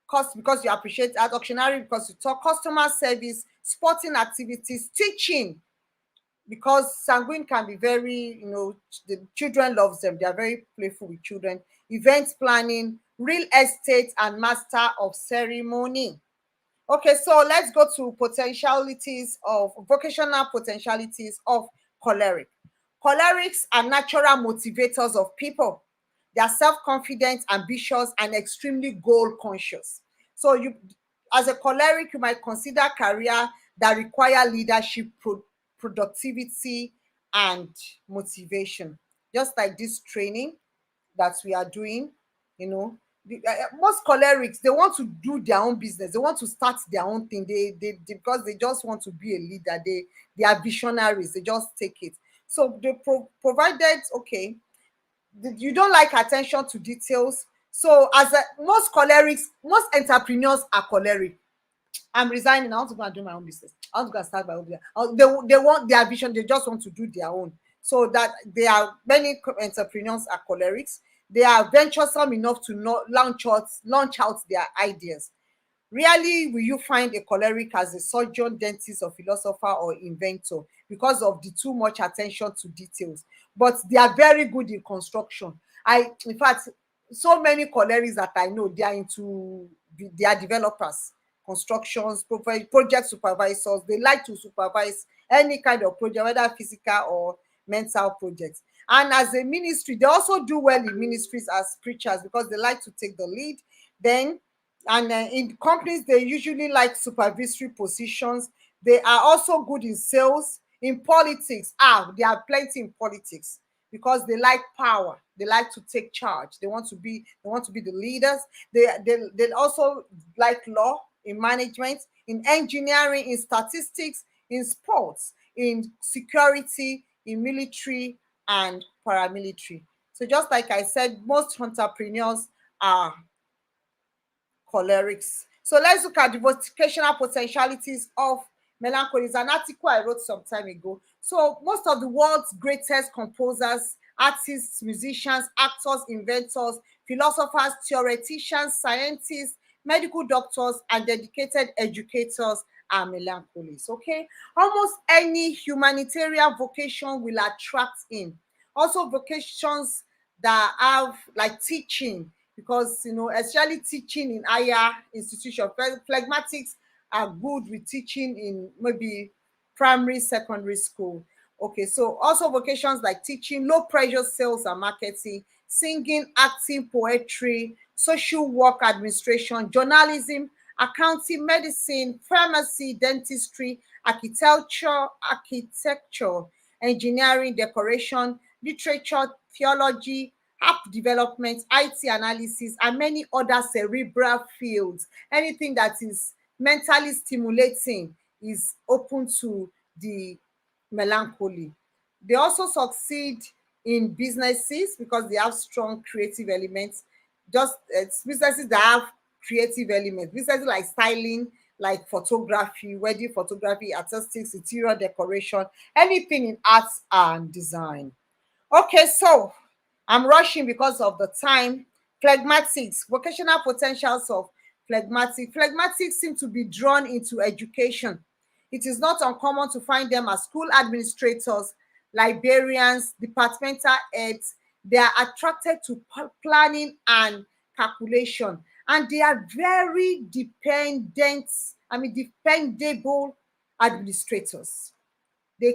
B: cost because you appreciate art, auctioneering because you talk, customer service, sporting activities, teaching, because sanguine can be very, the children loves them. They are very playful with children. Event planning, real estate, and master of ceremony. Okay, so let's go to vocational potentialities of choleric. Cholerics are natural motivators of people. They are self-confident, ambitious, and extremely goal-conscious. So as a choleric, you might consider career that require leadership, productivity, and motivation. Just like this training that we are doing, most cholerics, they want to do their own business. They want to start their own thing. They because they just want to be a leader. They are visionaries. They just take it. So they provided, okay, you don't like attention to details. So most cholerics, most entrepreneurs are choleric. I'm resigning. I want to go and do my own business. I want to go and start my own business. They want their vision. They just want to do their own. So that there are many entrepreneurs are cholerics. They are venturesome enough to not launch out their ideas. Rarely will you find a choleric as a surgeon, dentist, or philosopher or inventor because of the too much attention to details. But they are very good in construction. In fact, so many cholerics that I know, they are developers, constructions, project supervisors. They like to supervise any kind of project, whether physical or mental projects. And as a ministry, they also do well in ministries as preachers because they like to take the lead. In companies, they usually like supervisory positions. They are also good in sales. In politics, they are plenty in politics because they like power. They like to take charge. They want to be the leaders. They also like law, in management, in engineering, in statistics, in sports, in security, in military and paramilitary. So just like I said, most entrepreneurs are cholerics. So let's look at the vocational potentialities of melancholy. It's an article I wrote some time ago. So most of the world's greatest composers, artists, musicians, actors, inventors, philosophers, theoreticians, scientists, medical doctors, and dedicated educators are melancholies. Okay, almost any humanitarian vocation will attract in. Also vocations that have like teaching, because especially teaching in higher institutions. Phlegmatics are good with teaching in maybe primary, secondary school. Okay, so also vocations like teaching, low pressure sales and marketing, singing, acting, poetry, social work, administration, journalism, accounting, medicine, pharmacy, dentistry, architecture, engineering, decoration, literature, theology, app development, IT analysis, and many other cerebral fields. Anything that is mentally stimulating is open to the melancholy. They also succeed in businesses because they have strong creative elements. Just it's businesses that have creative elements. Businesses like styling, like photography, wedding photography, artistics, interior decoration, anything in arts and design. Okay, so I'm rushing because of the time. Phlegmatics, vocational potentials of phlegmatics. Phlegmatics seem to be drawn into education. It is not uncommon to find them as school administrators, librarians, departmental heads. They are attracted to planning and calculation, and they are very dependable administrators. They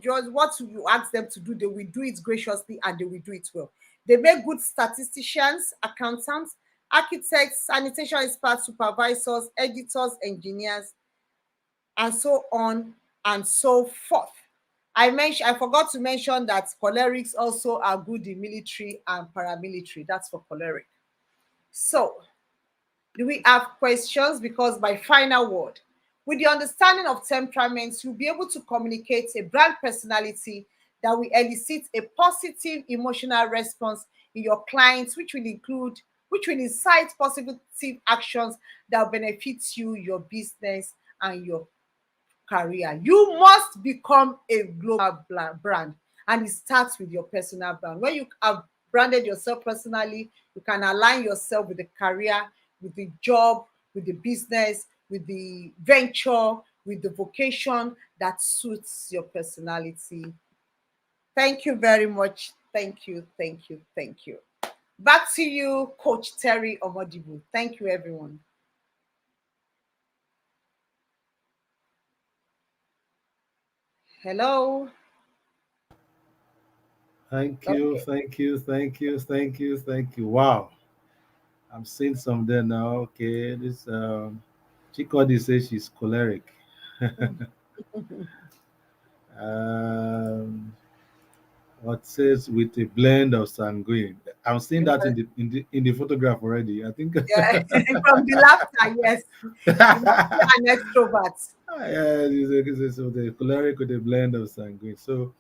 B: just, what you ask them to do, they will do it graciously and they will do it well. They make good statisticians, accountants, architects, sanitation experts, supervisors, editors, engineers, and so on and so forth. I forgot to mention that cholerics also are good in military and paramilitary. That's for choleric. So, do we have questions? Because my final word, with the understanding of temperaments, you'll be able to communicate a brand personality that will elicit a positive emotional response in your clients, which will incite positive actions that will benefit you, your business, and your career. You must become a global brand, and it starts with your personal brand. When you have branded yourself personally, you can align yourself with the career, with the job, with the business, with the venture, with the vocation that suits your personality. Thank you very much. Thank you, thank you, thank you. Back to you, Coach Terry Omodibu. Thank you, everyone. Hello.
A: Thank you,
B: Okay.
A: thank you, thank you, thank you, thank you. Wow, I'm seeing some there now. Okay, this Chikodi says she's choleric. um, what says with a blend of sanguine. I'm seeing that in the photograph already. I think.
B: Yeah, from the laughter, yes. You must be an extrovert.
A: Yeah, so the choleric with a blend of sanguine. So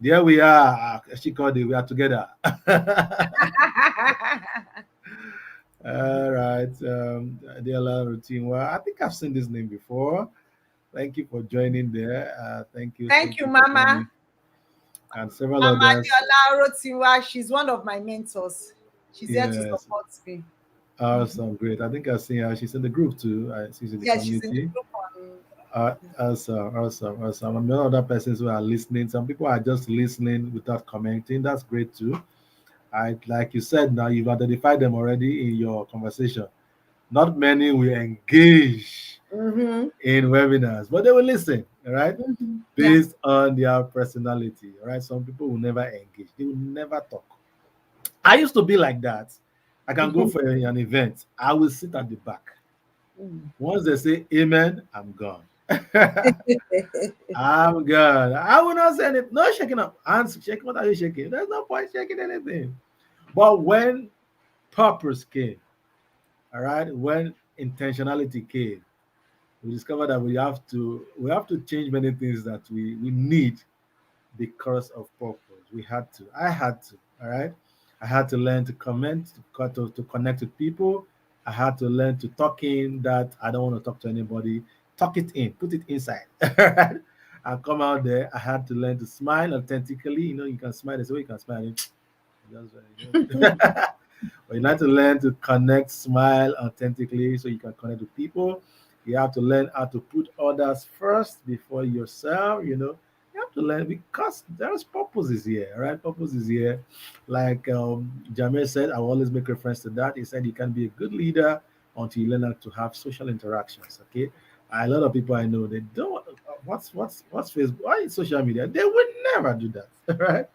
A: there we are. Chikodi, we are together. All right. Adela routine. Well, I think I've seen this name before. Thank you for joining there.
B: Thank
A: Thank
B: you,
A: you for
B: Mama.
A: joining. And several
B: Mama
A: others.
B: Diola Rotiwa, she's one of my mentors. She's here to
A: Yes.
B: support me. Mhm.
A: Awesome. Great. I think I've seen her. She's in the group too. She's in the
B: Yeah, she's in the
A: community.
B: group on.
A: Awesome. And many other persons who are listening. Some people are just listening without commenting. That's great too. Like you said, now you've identified them already in your conversation. Not many will engage
B: Mm-hmm.
A: in webinars, but they will listen, all right?
B: Mm-hmm. Yeah.
A: Based on their personality, all right? Some people will never engage, they will never talk. I used to be like that. I can go for an event, I will sit at the back.
B: Mm.
A: Once they say amen, I'm gone. I'm gone. I will not say anything. No shaking up. Hands shaking. What are you shaking? There's no point shaking anything. But when purpose came, all right, when intentionality came, we discovered that we have to change many things that we need because of purpose. We had to. I had to. All right. I had to learn to comment, to connect with people. I had to learn to talk in that I don't want to talk to anybody. Talk it in, put it inside. All right. And come out there. I had to learn to smile authentically. You can smile. There's a way you can smile. But you have to learn to connect, smile authentically so you can connect with people. You have to learn how to put others first before yourself. You have to learn because there's purposes here, right? Purpose is here. Like Jamil said, I will always make reference to that. He said you can be a good leader until you learn how to have social interactions. Okay. A lot of people I know they don't what's Facebook, why is social media? They would never do that, right?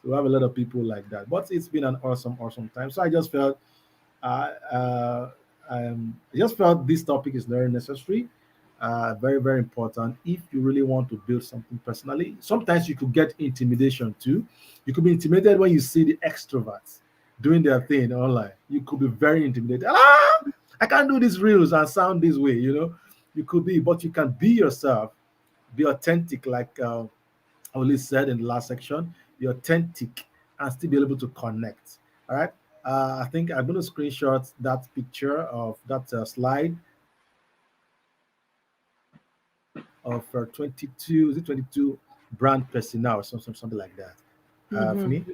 A: We have a lot of people like that. But it's been an awesome time. So uh, uh, I just felt this topic is very necessary, very important. If you really want to build something personally, sometimes you could get intimidation too. You could be intimidated when you see the extroverts doing their thing online. You could be very intimidated. I can't do these reels and sound this way. You could be, but you can be yourself, be authentic, like Oli said in the last section, be authentic and still be able to connect. All right. I think I'm going to screenshot that picture of that slide of 22, is it 22 brand personnel or something like that. For
B: Mm-hmm.
A: me,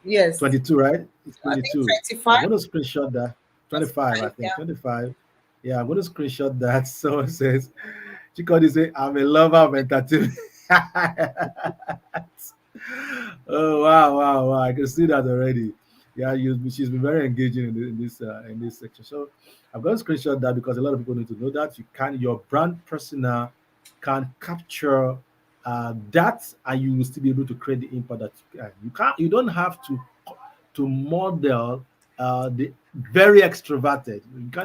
B: Yes.
A: 22, right? It's
B: I think
A: 22. I'm
B: 25.
A: going to screenshot that. 25, I
B: 25,
A: think.
B: yeah.
A: 25. Yeah, I'm going to screenshot that. Someone says, Chikodi say, I'm a lover of entertainment. Oh wow, wow, wow! I can see that already. Yeah, she's been very engaging in this section. So I'm going to screenshot that because a lot of people need to know that your brand persona can capture that, and you will still be able to create the impact that you can't. You don't have to model the very extroverted.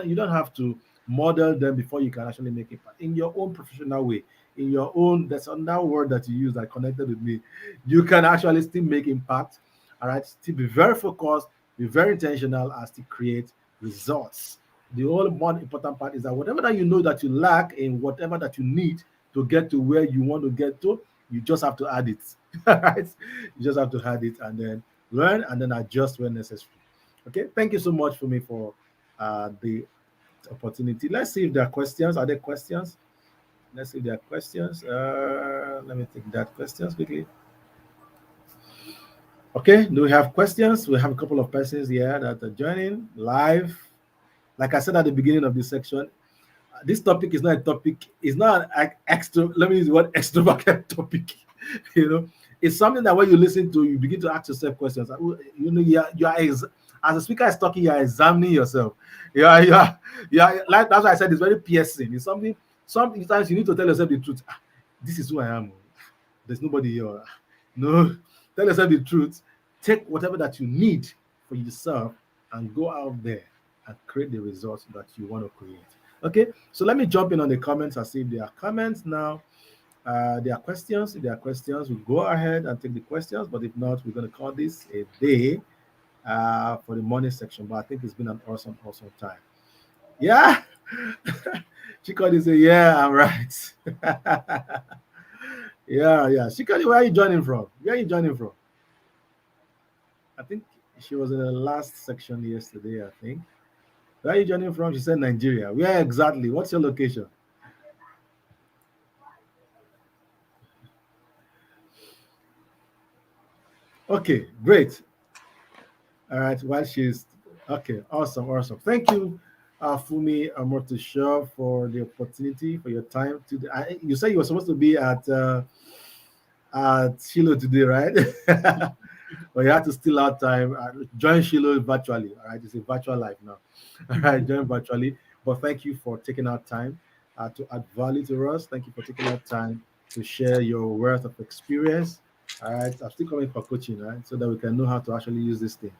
A: You don't have to model them before you can actually make impact in your own professional way. In your own, there's another word that you use that connected with me. You can actually still make impact. All right, still be very focused, be very intentional, and still create results. The only one important part is that whatever that you know that you lack in whatever that you need to get to where you want to get to, you just have to add it. Right? You just have to add it and then learn and then adjust when necessary. Okay, thank you so much for me for the opportunity. Let's see if there are questions. Are there questions? Let's see if there are questions. Let me take that questions quickly. Okay, do we have questions? We have a couple of persons here that are joining live. Like I said at the beginning of this section, this topic is not a topic, it's not an extra, let me use the word extravagant topic. you know, it's something that when you listen to, you begin to ask yourself questions. You know, as a speaker is talking, you are examining yourself. Like that's why I said it's very piercing. It's something, sometimes you need to tell yourself the truth. This is who I am. There's nobody here. No, tell yourself the truth. Take whatever that you need for yourself and go out there and create the results that you want to create. Okay, so let me jump in on the comments and see if there are comments now. There are questions. If there are questions, we'll go ahead and take the questions. But if not, we're going to call this a day for the morning section. But I think it's been an awesome, awesome time. Yeah. Chikodi say, yeah, I'm right. Yeah. Chikodi, where are you joining from? Where are you joining from? I think she was in the last section yesterday, I think. Where are you joining from? She said Nigeria. Where exactly? What's your location? Okay, great. All right, while she's okay, awesome, awesome. Thank you, Funmi Omotoso, for the opportunity, for your time. You said you were supposed to be at Shiloh today, right? But you had to still out time. Join Shiloh virtually. All right, it's a virtual life now. All right, join virtually. But thank you for taking out time to add value to us. Thank you for taking out time to share your wealth of experience. All right, I'm still coming for coaching, right? So that we can know how to actually use this thing.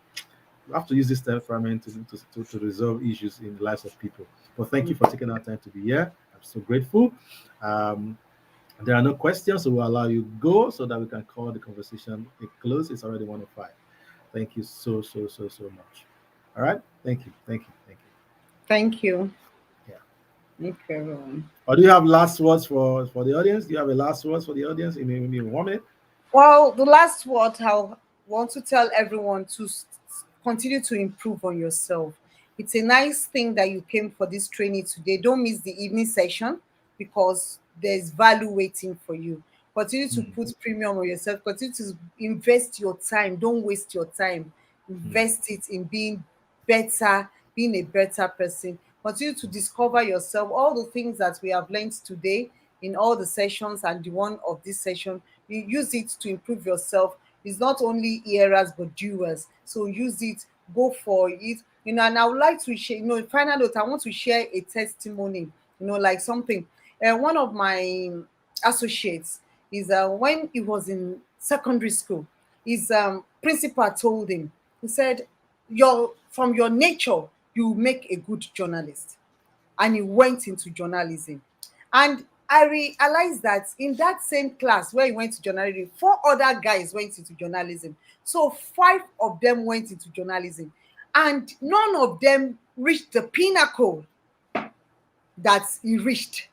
A: We have to use this temperament to resolve issues in the lives of people. But thank you for taking our time to be here. I'm so grateful. Um, there are no questions, so we'll allow you go so that we can call the conversation a close. It's already 1:05. Thank you so much. All right. Thank you. Thank you. Thank you.
B: Thank you.
A: Yeah.
B: Okay, everyone.
A: Or do you have last words for the audience? Do you have a last words for the audience in 1 minute?
B: Well, the last word I want to tell everyone to continue to improve on yourself. It's a nice thing that you came for this training today. Don't miss the evening session because there's value waiting for you. Continue to
A: Mm,
B: put premium on yourself. Continue to invest your time. Don't waste your time.
A: mm,
B: Invest it in being better, being a better person. Continue to discover yourself. All the things that we have learned today in all the sessions and the one of this session, you use it to improve yourself. It's not only hearers but doers. So use it, go for it. And I would like to share, final note, I want to share a testimony, like something. One of my associates is when he was in secondary school, his principal told him, he said, from your nature, you make a good journalist. And he went into journalism. And I realized that in that same class where he went to journalism, four other guys went into journalism. So five of them went into journalism. And none of them reached the pinnacle that he reached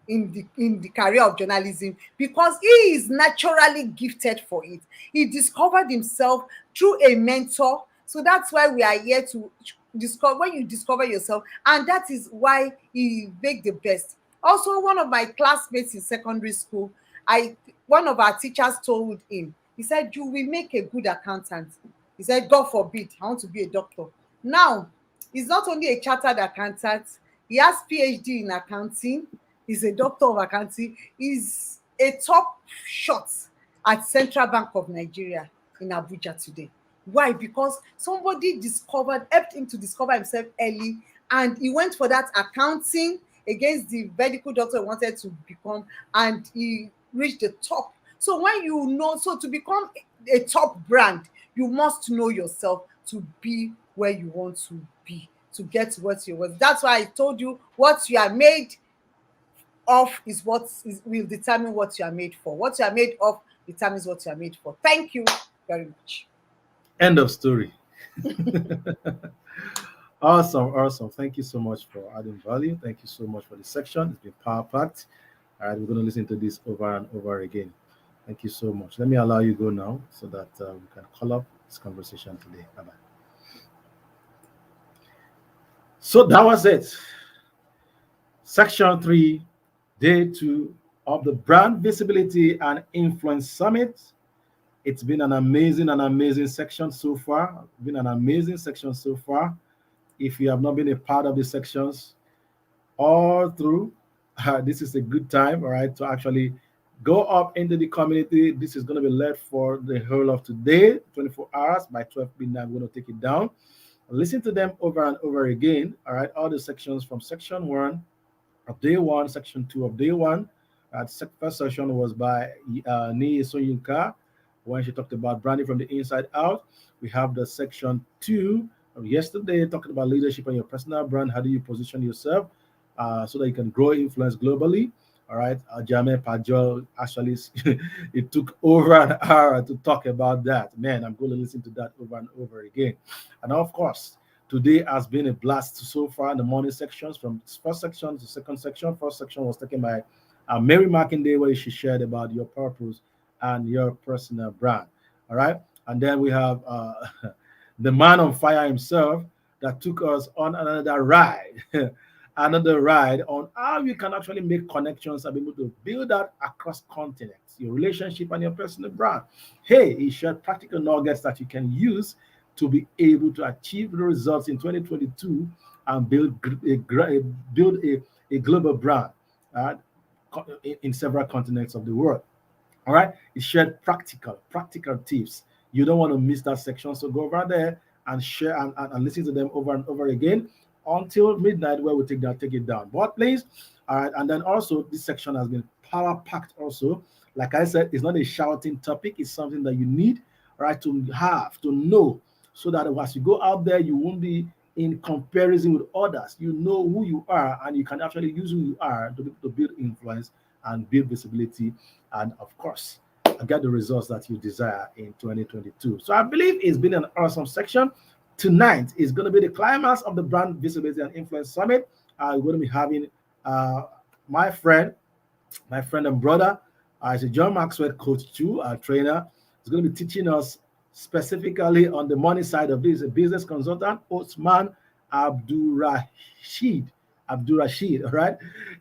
B: in the career of journalism because he is naturally gifted for it. He discovered himself through a mentor. So that's why we are here to discover when you discover yourself, and that is why he make the best. Also, one of my classmates in secondary school, I one of our teachers told him, he said, you will make a good accountant. He said, God forbid, I want to be a doctor. Now, he's not only a chartered accountant, he has PhD in accounting. He's a doctor of accounting. He's a top shot at Central Bank of Nigeria in Abuja today. Why? Because somebody helped him to discover himself early, and he went for that accounting against the medical doctor he wanted to become, and he reached the top. So when you know, so to become a top brand, you must know yourself to be where you want to be, to get what you want. That's why I told you what you are made of is what will determine what you are made for. What you are made of determines what you are made for. Thank you very much.
A: End of story. Awesome, awesome. Thank you so much for adding value. Thank you so much for the section. It's been power packed. All right, we're going to listen to this over and over again. Thank you so much. Let me allow you go now so that we can call up this conversation today. Bye bye. So that was it. Section 3, Day 2 of the Brand Visibility and Influence Summit. It's been an amazing section so far. Been an amazing section so far. If you have not been a part of the sections all through, this is a good time, all right, to actually go up into the community. This is going to be led for the whole of today, 24 hours. By 12 midnight, we're going to take it down. Listen to them over and over again, all right, all the sections from section 1 of day 1, section 2 of day 1. The first session was by Nii Soyinka when she talked about branding from the inside out. We have the section 2 of yesterday talking about leadership and your personal brand. How do you position yourself so that you can grow influence globally? All right, Jame Pajol actually it took over an hour to talk about that. Man, I'm going to listen to that over and over again. And of course, today has been a blast so far in the morning sections, from first section to second section. First section was taken by Mary Markinde, where she shared about your purpose and your personal brand. All right, and then we have the man on fire himself that took us on another ride. Another ride on how you can actually make connections and be able to build that across continents, your relationship and your personal brand. Hey, he shared practical nuggets that you can use to be able to achieve the results in 2022 and build a global brand uh, in several continents of the world. All right, he shared practical tips. You don't want to miss that section, so go over there and share and listen to them over and over again until midnight, where we take it down. But please, all right, and then also this section has been power packed. Also, like I said, it's not a shouting topic. It's something that you need, right, to have to know, so that as you go out there, you won't be in comparison with others. You know who you are, and you can actually use who you are to build influence and build visibility, and of course, get the results that you desire in 2022. So I believe it's been an awesome section. Tonight is going to be the climax of the Brand Visibility and Influence Summit. We're going to be having my friend and brother, is a John Maxwell coach too, our trainer. He's going to be teaching us specifically on the money side of this, a business consultant, Osman Abdurrashid. All right.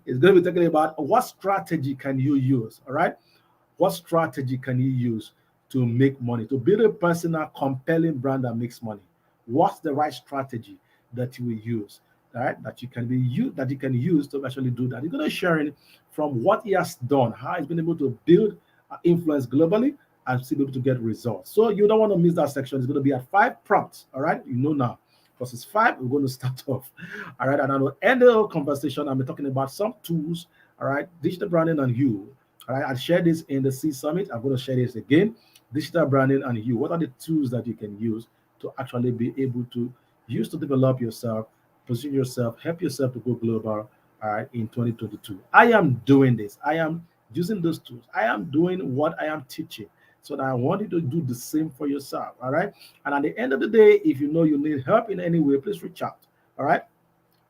A: He's going to be talking about what strategy can you use, all right? What strategy can you use to make money, to build a personal, compelling brand that makes money? What's the right strategy that you will use, all right? That you can use to actually do that. He's going to share it from what he has done, how he's been able to build influence globally and still be able to get results. So you don't want to miss that section. It's going to be at 5 prompts, all right? You know now. Because it's 5, we're going to start off. All right, and I will end the conversation. I'll be talking about some tools, all right, digital branding and you. All right, I shared this in the C Summit. I'm going to share this again. Digital branding and you. What are the tools that you can use to actually be able to use to develop yourself, position yourself, help yourself to go global, all right, in 2022? I am doing this. I am using those tools. I am doing what I am teaching. So that I want you to do the same for yourself. All right. And at the end of the day, if you know you need help in any way, please reach out. All right.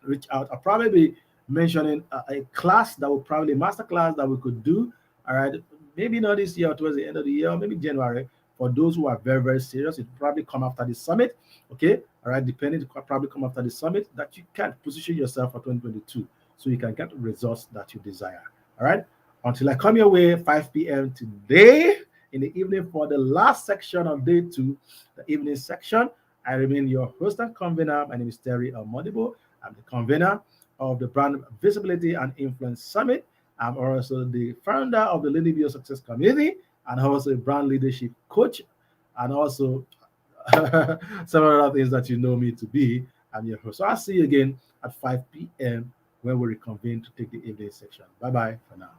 A: Reach out. I'll probably be mentioning a class that will probably master class that we could do. All right. Maybe not this year, towards the end of the year, maybe January. For those who are very, very serious, it will probably come after the summit. Okay. All right. Depending, it will probably come after the summit, that you can position yourself for 2022 so you can get the results that you desire. All right. Until I come your way, 5 p.m. today in the evening for the last section of day 2, the evening section. I remain your host and convener. My name is Terry Modibo. I'm the convener of the Brand Visibility and Influence Summit. I'm also the founder of the Lady Bio Success Community and also a brand leadership coach, and also several other things that you know me to be. I'm your host. So I'll see you again at 5 p.m. when we reconvene to take the evening section. Bye bye for now.